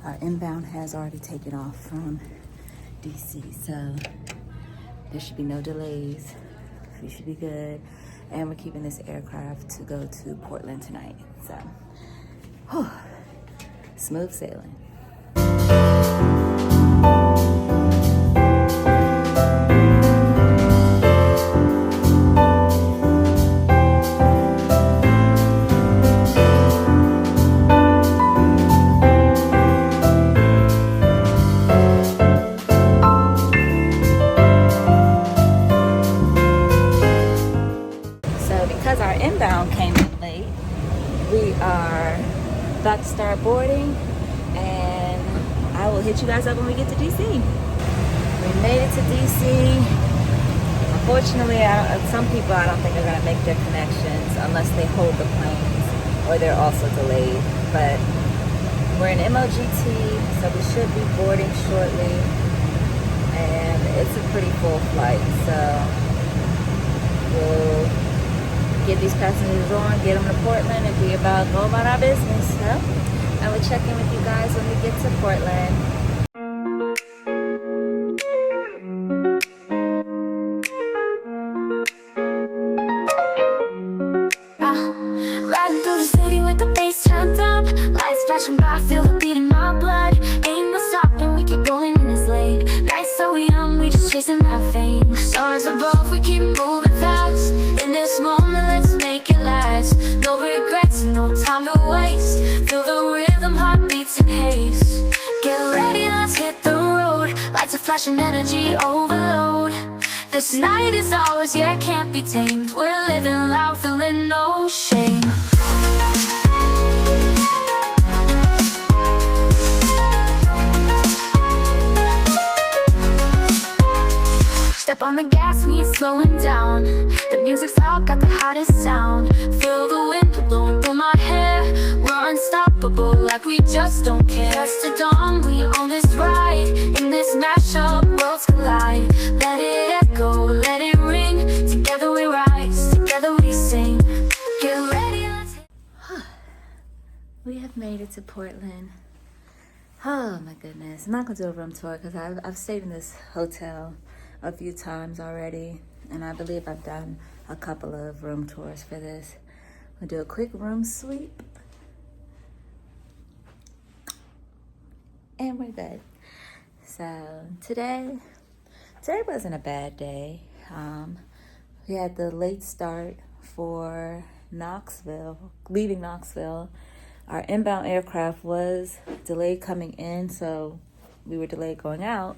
Speaker 1: Our inbound has already taken off from DC, so there should be no delays. We should be good. And we're keeping this aircraft to go to Portland tonight. So, whew, smooth sailing. Inbound came in late. We are about to start boarding, and I will hit you guys up when we get to DC. We made it to DC. Unfortunately, some people I don't think are going to make their connections unless they hold the planes or they're also delayed. But we're in MOGT, so we should be boarding shortly, and it's a pretty full flight, so we'll get these passengers on, get them to Portland, and be about go about our business. So I will check in with you guys when we get to Portland.
Speaker 3: Riding through the city with the bass turned up, lights flashing by, feel the beat in my blood. Ain't no stopping, we keep going in this lane. Nights so young, we just chasing our fame. Stars above, we keep moving fast. In this moment, let's make it last. No regrets, no time to waste. Feel the rhythm, heartbeats in haste. Get ready, let's hit the road. Lights are flashing, energy overload. This night is ours, yeah, can't be tamed. We're living loud, feeling no shame. Step on the gas, we ain't slowing down. The music's loud, got the hottest sound. Feel the wind blowing through my hair. We're unstoppable, like we just don't care. Dust to dawn, we own this ride. In this mashup, worlds collide. Let it echo, let it ring. Together we rise, together we sing. Get ready, let's hit.
Speaker 1: We have made it to Portland. Oh my goodness. I'm not going to do a room tour because I've stayed in this hotel a few times already, and I believe I've done a couple of room tours for this. We'll do a quick room sweep, and we're good. So today Today wasn't a bad day. We had the late start for Knoxville, leaving Knoxville. Our inbound aircraft was delayed coming in, so we were delayed going out.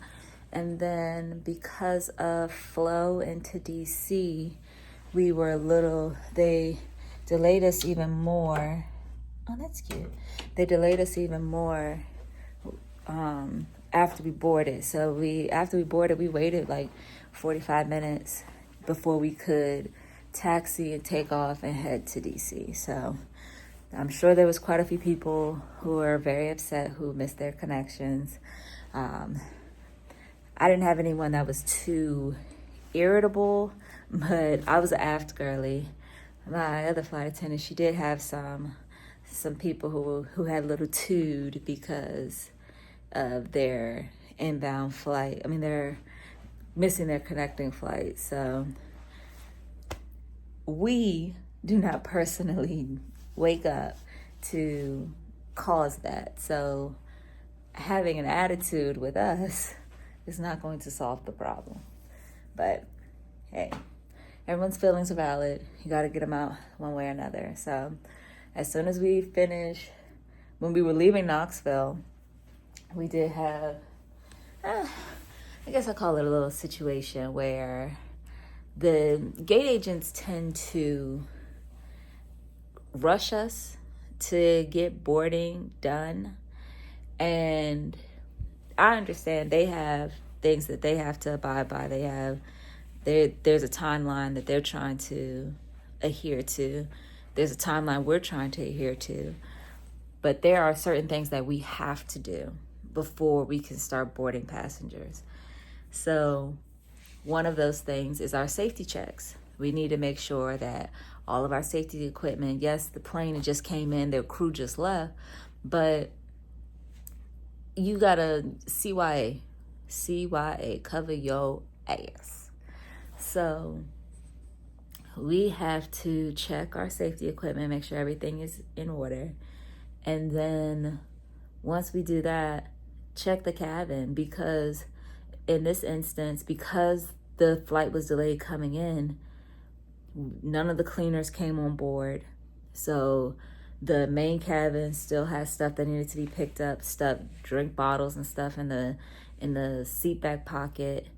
Speaker 1: And then because of flow into DC, they delayed us even more. Oh, that's cute. They delayed us even more after we boarded. So after we boarded, we waited like 45 minutes before we could taxi and take off and head to DC. So I'm sure there was quite a few people who were very upset who missed their connections. I didn't have anyone that was too irritable, but I was an aft girly. My other flight attendant, she did have some people who had a little tood because of their inbound flight. I mean, they're missing their connecting flight. So we do not personally wake up to cause that. So having an attitude with us is not going to solve the problem. But hey, everyone's feelings are valid. You got to get them out one way or another. So as soon as we finished, when we were leaving Knoxville, we did have, I guess I'll call it a little situation where the gate agents tend to rush us to get boarding done. And I understand they have things that they have to abide by. There's a timeline that they're trying to adhere to. There's a timeline we're trying to adhere to. But there are certain things that we have to do before we can start boarding passengers. So one of those things is our safety checks. We need to make sure that all of our safety equipment, yes, the plane just came in, their crew just left, but you gotta CYA, cover your ass. So we have to check our safety equipment, make sure everything is in order. And then once we do that, check the cabin, because in this instance, because the flight was delayed coming in, none of the cleaners came on board. So the main cabin still has stuff that needed to be picked up, drink bottles and stuff in the seat back pocket.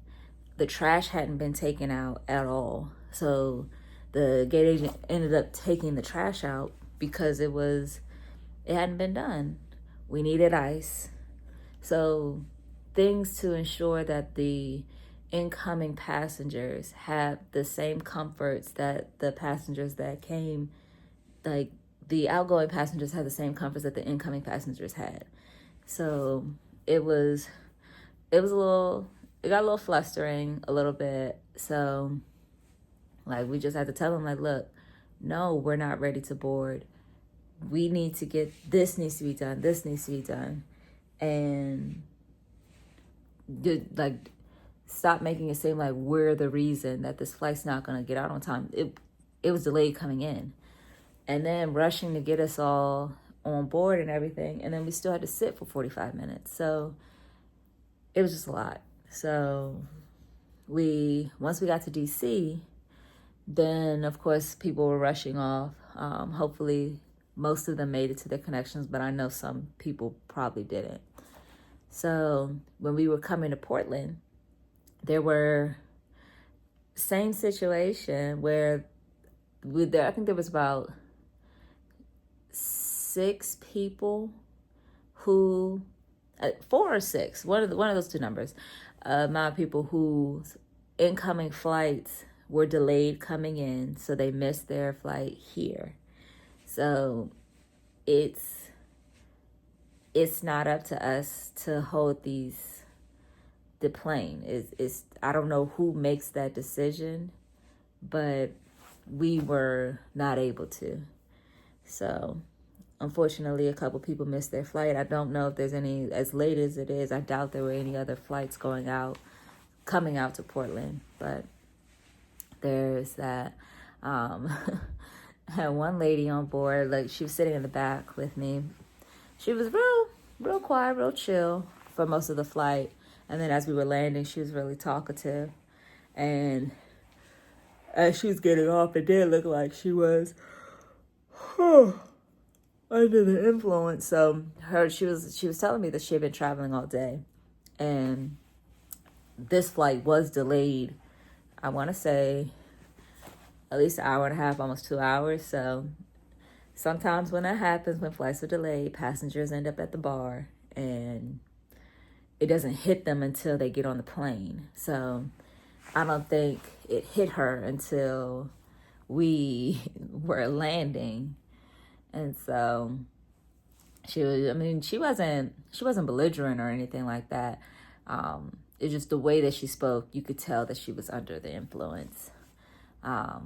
Speaker 1: The trash hadn't been taken out at all. So the gate agent ended up taking the trash out because it hadn't been done. We needed ice. So things to ensure that the incoming passengers have the same comforts that the passengers that came, like the outgoing passengers had the same comforts that the incoming passengers had. So it got a little flustering a little bit. So like we just had to tell them, like, look, no, we're not ready to board. We need to this needs to be done. This needs to be done. And like, stop making it seem like we're the reason that this flight's not going to get out on time. It was delayed coming in. And then rushing to get us all on board and everything. And then we still had to sit for 45 minutes. So it was just a lot. So once we got to DC, then of course people were rushing off. Hopefully most of them made it to their connections, but I know some people probably didn't. So when we were coming to Portland, there were same situation where I think there was about 6 people who, 4 or 6, one of those two numbers, amount of people whose incoming flights were delayed coming in, so they missed their flight here. So it's not up to us to hold the plane. I don't know who makes that decision, but we were not able to. So unfortunately, a couple people missed their flight. I don't know if there's any, as late as it is, I doubt there were any other flights coming out to Portland, but there's that. I had one lady on board, like she was sitting in the back with me. She was real quiet, real chill for most of the flight. And then as we were landing, she was really talkative. And as she was getting off, it did look like she was under the influence. So she was telling me that she had been traveling all day. And this flight was delayed, I want to say, at least an hour and a half, almost 2 hours. So sometimes when that happens, when flights are delayed, passengers end up at the bar and it doesn't hit them until they get on the plane. So I don't think it hit her until we were landing. And so she wasn't belligerent or anything like that. It's just the way that she spoke, you could tell that she was under the influence. As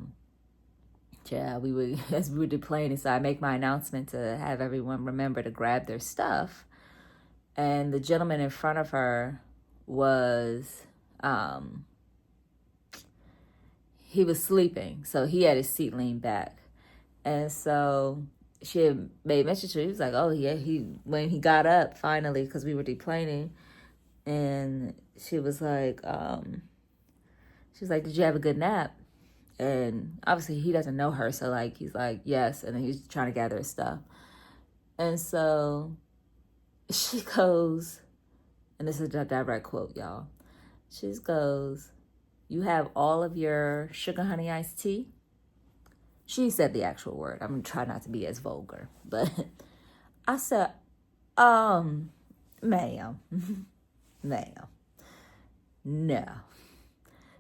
Speaker 1: we were deplaning, so I make my announcement to have everyone remember to grab their stuff. And the gentleman in front of her was, he was sleeping. So he had his seat leaned back. And so she had made mention to him. He was like, oh yeah, when he got up finally, because we were deplaning, and she was like, did you have a good nap? And obviously he doesn't know her, so like he's like, yes, and then he's trying to gather his stuff. And so she goes, and this is a direct quote, y'all. She goes, you have all of your sugar honey iced tea? She said the actual word. I'm gonna try not to be as vulgar, but I said, ma'am, ma'am, no.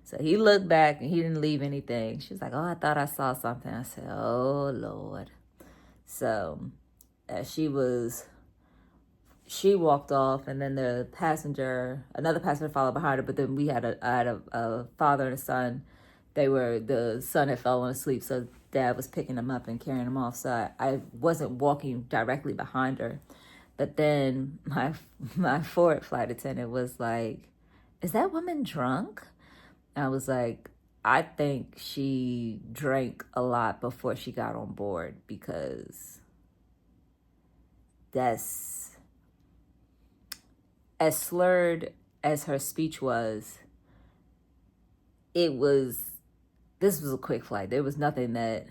Speaker 1: So he looked back and he didn't leave anything. She was like, oh, I thought I saw something. I said, oh, Lord. So as she walked off, and then another passenger followed behind her. But then I had a father and a son. The son had fallen asleep. So dad was picking him up and carrying him off. So I wasn't walking directly behind her. But then my forward flight attendant was like, is that woman drunk? I was like, I think she drank a lot before she got on board, because that's as slurred as her speech was. This was a quick flight. There was nothing that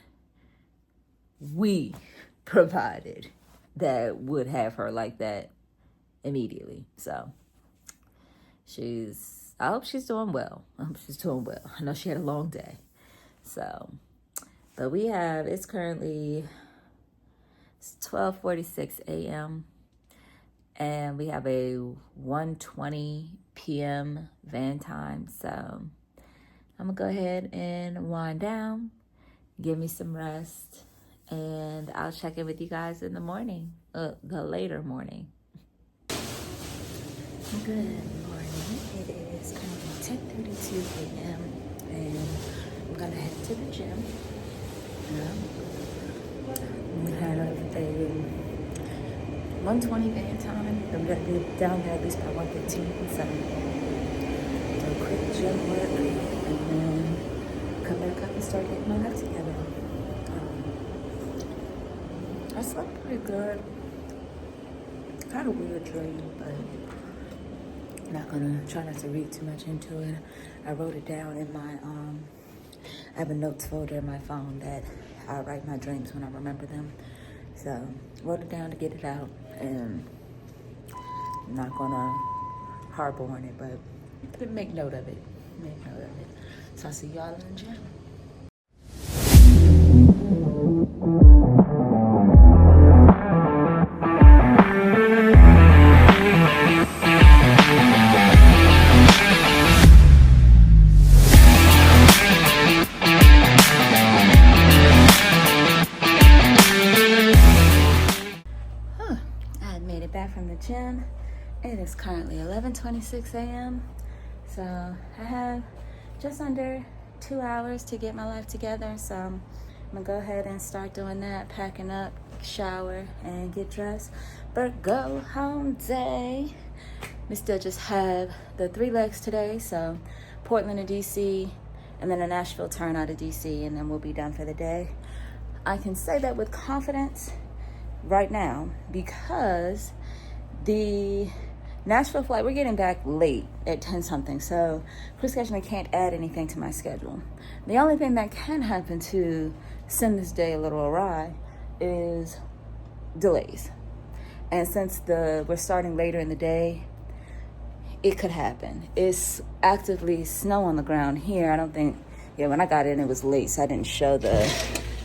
Speaker 1: we provided that would have her like that immediately. So I hope she's doing well. I know she had a long day. So, but it's currently 12:46 a.m. and we have a 1:20 p.m. van time. So I'm gonna go ahead and wind down, give me some rest, and I'll check in with you guys in the morning, the later morning. Good morning. It is currently 10:32 a.m. and I'm gonna head to the gym. We have a 1:20 van time. I'm gonna be down there at least by 1:15. So do a quick gym work and then come back up and start getting my life together. I slept pretty good. Kind of weird dream, but try not to read too much into it. I wrote it down in my I have a notes folder in my phone that I write my dreams when I remember them. So wrote it down to get it out, and I'm not gonna harbor on it, but make note of it. So I'll see y'all in the gym. Gym. It is currently 11:26 a.m. So I have just under 2 hours to get my life together. So I'm gonna go ahead and start doing that, packing up, shower, and get dressed. But go home day. We still just have the 3 legs today. So Portland to DC, and then a Nashville turn out of DC, and then we'll be done for the day. I can say that with confidence right now because the Nashville flight, we're getting back late at 10 something, so crew scheduling can't add anything to my schedule. The only thing that can happen to send this day a little awry is delays. And since we're starting later in the day, it could happen. It's actively snow on the ground here. I don't think, when I got in, it was late, so I didn't show the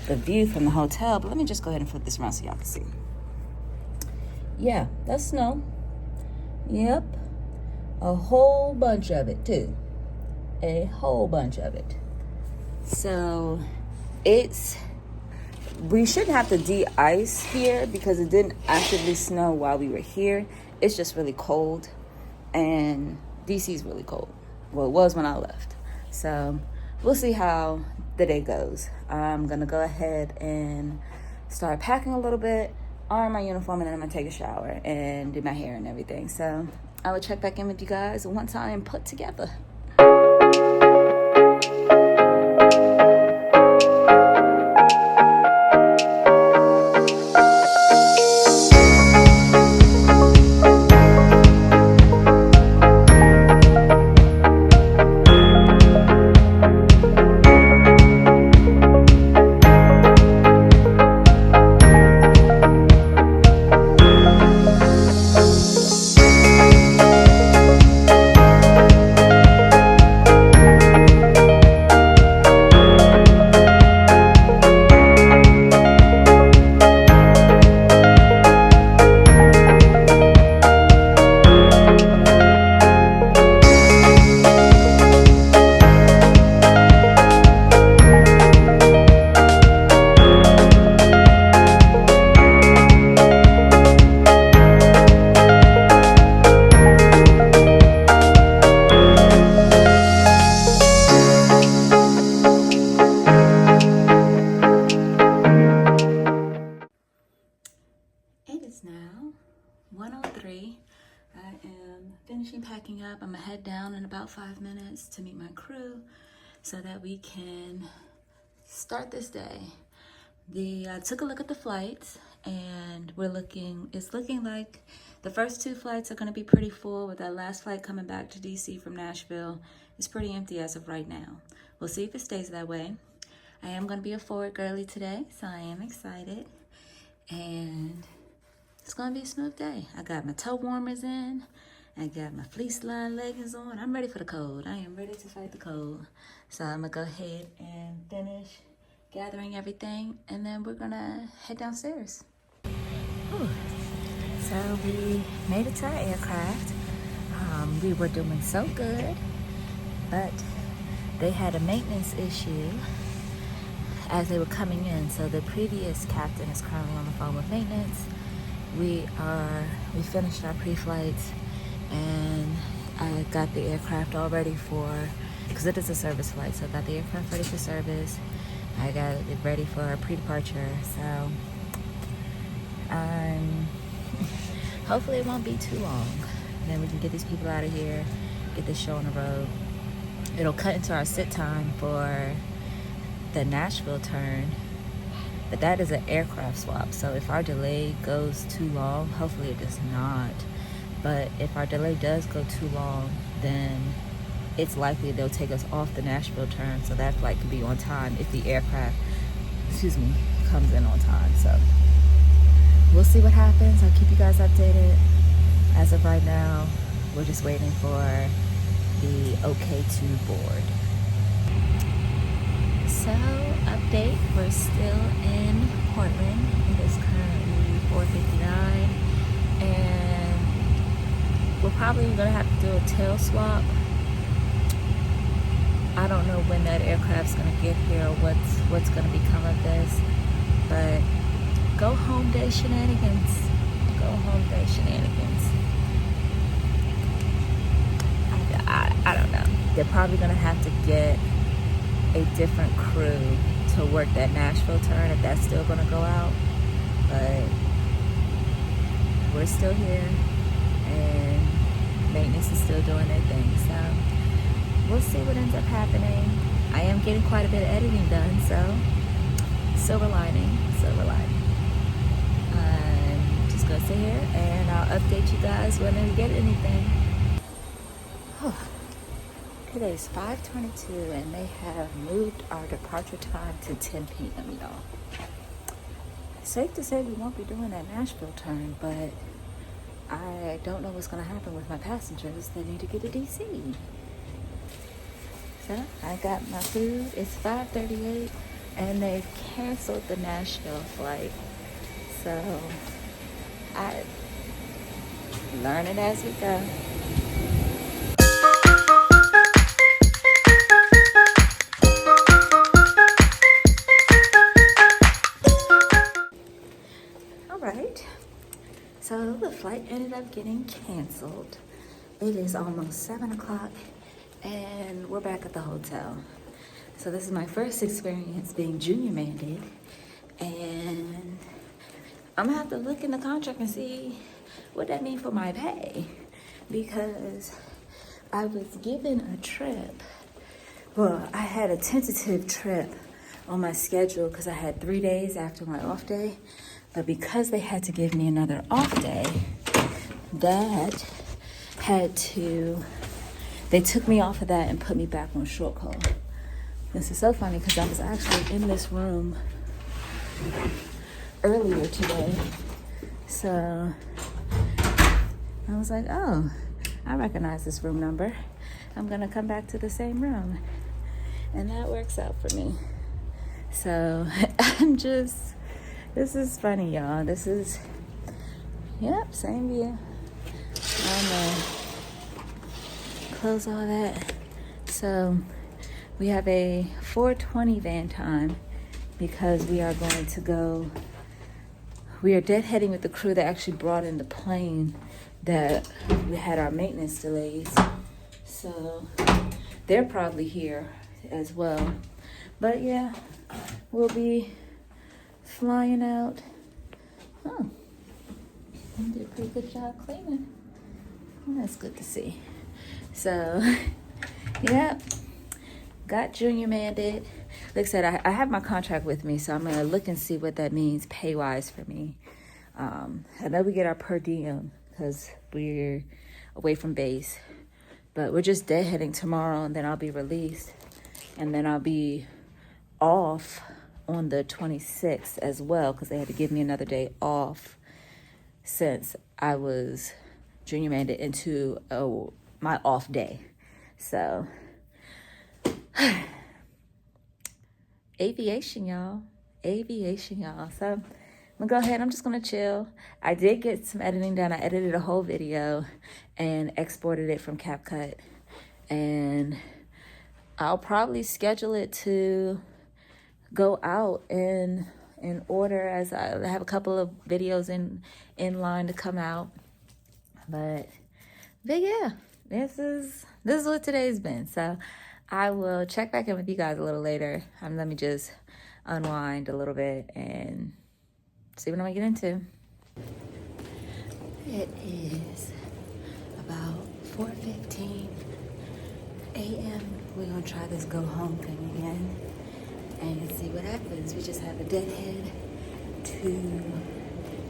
Speaker 1: view from the hotel, but let me just go ahead and flip this around so y'all can see. Yeah, that's snow. Yep, a whole bunch of it too. A whole bunch of it. So we shouldn't have to de-ice here because it didn't actively snow while we were here. It's just really cold, and DC's really cold. Well, it was when I left. So we'll see how the day goes. I'm gonna go ahead and start packing a little bit, iron my uniform, and then I'm gonna take a shower and do my hair and everything. So I will check back in with you guys once I am put together. Packing up. I'm gonna head down in about 5 minutes to meet my crew so that we can start this day. I took a look at the flights, and it's looking like the first 2 flights are gonna be pretty full, with that last flight coming back to DC from Nashville is pretty empty as of right now. We'll see if it stays that way. I am gonna be a forward girly today, so I am excited, and it's gonna be a smooth day. I got my toe warmers in. I got my fleece line leggings on. I'm ready for the cold. I am ready to fight the cold. So I'm gonna go ahead and finish gathering everything, and then we're gonna head downstairs. Whew. So we made it to our aircraft. We were doing so good, but they had a maintenance issue as they were coming in. So the previous captain is currently on the phone with maintenance. We finished our pre-flights, and I got the aircraft all ready because it is a service flight, so I got the aircraft ready for service. I got it ready for our pre-departure, so hopefully it won't be too long. Then we can get these people out of here, get this show on the road. It'll cut into our sit time for the Nashville turn, but that is an aircraft swap, so if our delay goes too long, hopefully it does not, but if our delay does go too long, then it's likely they'll take us off the Nashville turn, so that flight could be on time if the aircraft, comes in on time. So we'll see what happens. I'll keep you guys updated. As of right now, we're just waiting for the okay to board. So, update, we're still in Portland. It is currently 4:59, and we're probably gonna have to do a tail swap. I don't know when that aircraft's gonna get here or what's gonna become of this, but go home day shenanigans. Go home day shenanigans. I don't know. They're probably gonna have to get a different crew to work that Nashville turn if that's still gonna go out, but we're still here and maintenance is still doing their thing, so we'll see what ends up happening. I am getting quite a bit of editing done, so silver lining. I'm just gonna sit here and I'll update you guys when I get anything. Today's 5:22 and they have moved our departure time to 10 p.m. y'all. Safe to say we won't be doing that Nashville turn, but I don't know what's gonna happen with my passengers that need to get to DC. So I got my food. It's 5:38 and they canceled the Nashville flight. So I learn it as we go. All right. So the flight ended up getting canceled. It is almost 7 o'clock and we're back at the hotel. So this is my first experience being junior-manded, and I'm gonna have to look in the contract and see what that means for my pay, because I was given a trip. Well, I had a tentative trip on my schedule because I had 3 days after my off day, but because they had to give me another off day, they took me off of that and put me back on short call. This is so funny because I was actually in this room earlier today. So I was like, oh, I recognize this room number. I'm gonna come back to the same room. And that works out for me. So this is funny, y'all. This is, yep, same view. I'm gonna close all that. So we have a 4:20 van time because we are going to go, we are deadheading with the crew that actually brought in the plane that we had our maintenance delays. So they're probably here as well. But yeah, we'll be flying out. Oh, you did a pretty good job cleaning. Well, that's good to see. So, yeah, got junior-manded. Like I said, I have my contract with me, so I'm going to look and see what that means pay-wise for me. I know we get our per diem because we're away from base, but we're just deadheading tomorrow, and then I'll be released, and then I'll be off on the 26th as well because they had to give me another day off since I was junior-manded into my off day. So aviation, y'all. So I'm gonna go ahead. I'm just gonna chill. I did get some editing done. I edited a whole video and exported it from CapCut, and I'll probably schedule it to go out in order as I have a couple of videos in line to come out. But yeah, this is what today's been. So I will check back in with you guys a little later. Let me just unwind a little bit and see what I'm gonna get into. It is about 4:15 a.m. We're gonna try this go home thing again and see what happens. We just have a deadhead to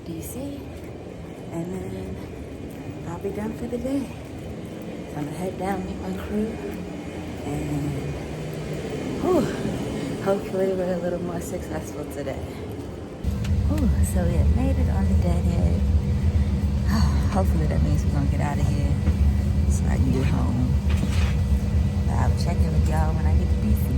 Speaker 1: DC, and then I'll be done for the day. So I'm gonna head down, meet my crew, and hopefully we're a little more successful today. So we have made it on the deadhead. Hopefully that means we're gonna get out of here so I can get home. But I'll check in with y'all when I get to DC.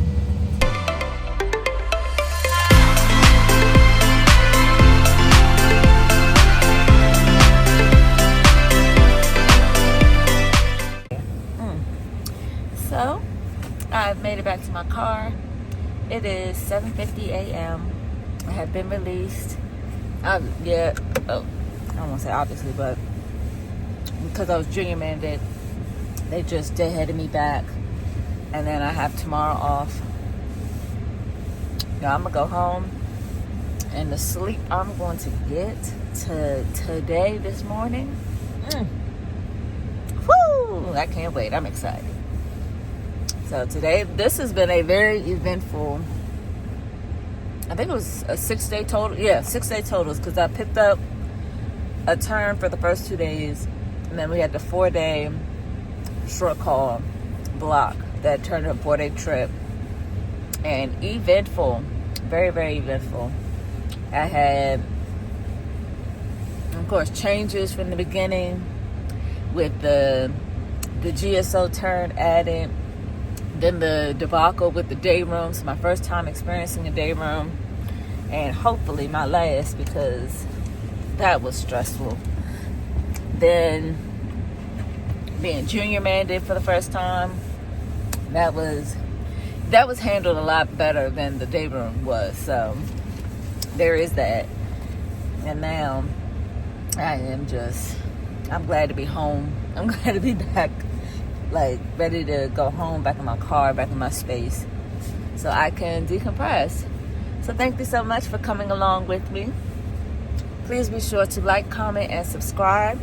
Speaker 1: So I've made it back to my car. It is 7:50 a.m. I have been released. I don't want to say obviously, but because I was junior-manded, they just deadheaded me back, and then I have tomorrow off. Now I'm gonna go home, and the sleep I'm going to get today, this morning. Whoo! I can't wait. I'm excited. So today, this has been a very eventful, I think it was a 6-day total. Yeah, 6-day totals, because I picked up a turn for the first 2 days, and then we had the 4-day short call block that turned into a 4-day trip, and eventful, very, very eventful. I had, of course, changes from the beginning with the GSO turn added, then the debacle with the day room. So my first time experiencing a day room, and hopefully my last, because that was stressful. Then being junior-manned for the first time, that was handled a lot better than the day room was. So there is that. And now I'm glad to be home. I'm glad to be back, like ready to go home, back in my car, back in my space, so I can decompress. So thank you so much for coming along with me. Please be sure to like, comment, and subscribe.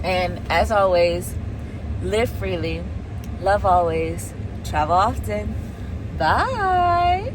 Speaker 1: And as always, live freely, love always, travel often. Bye.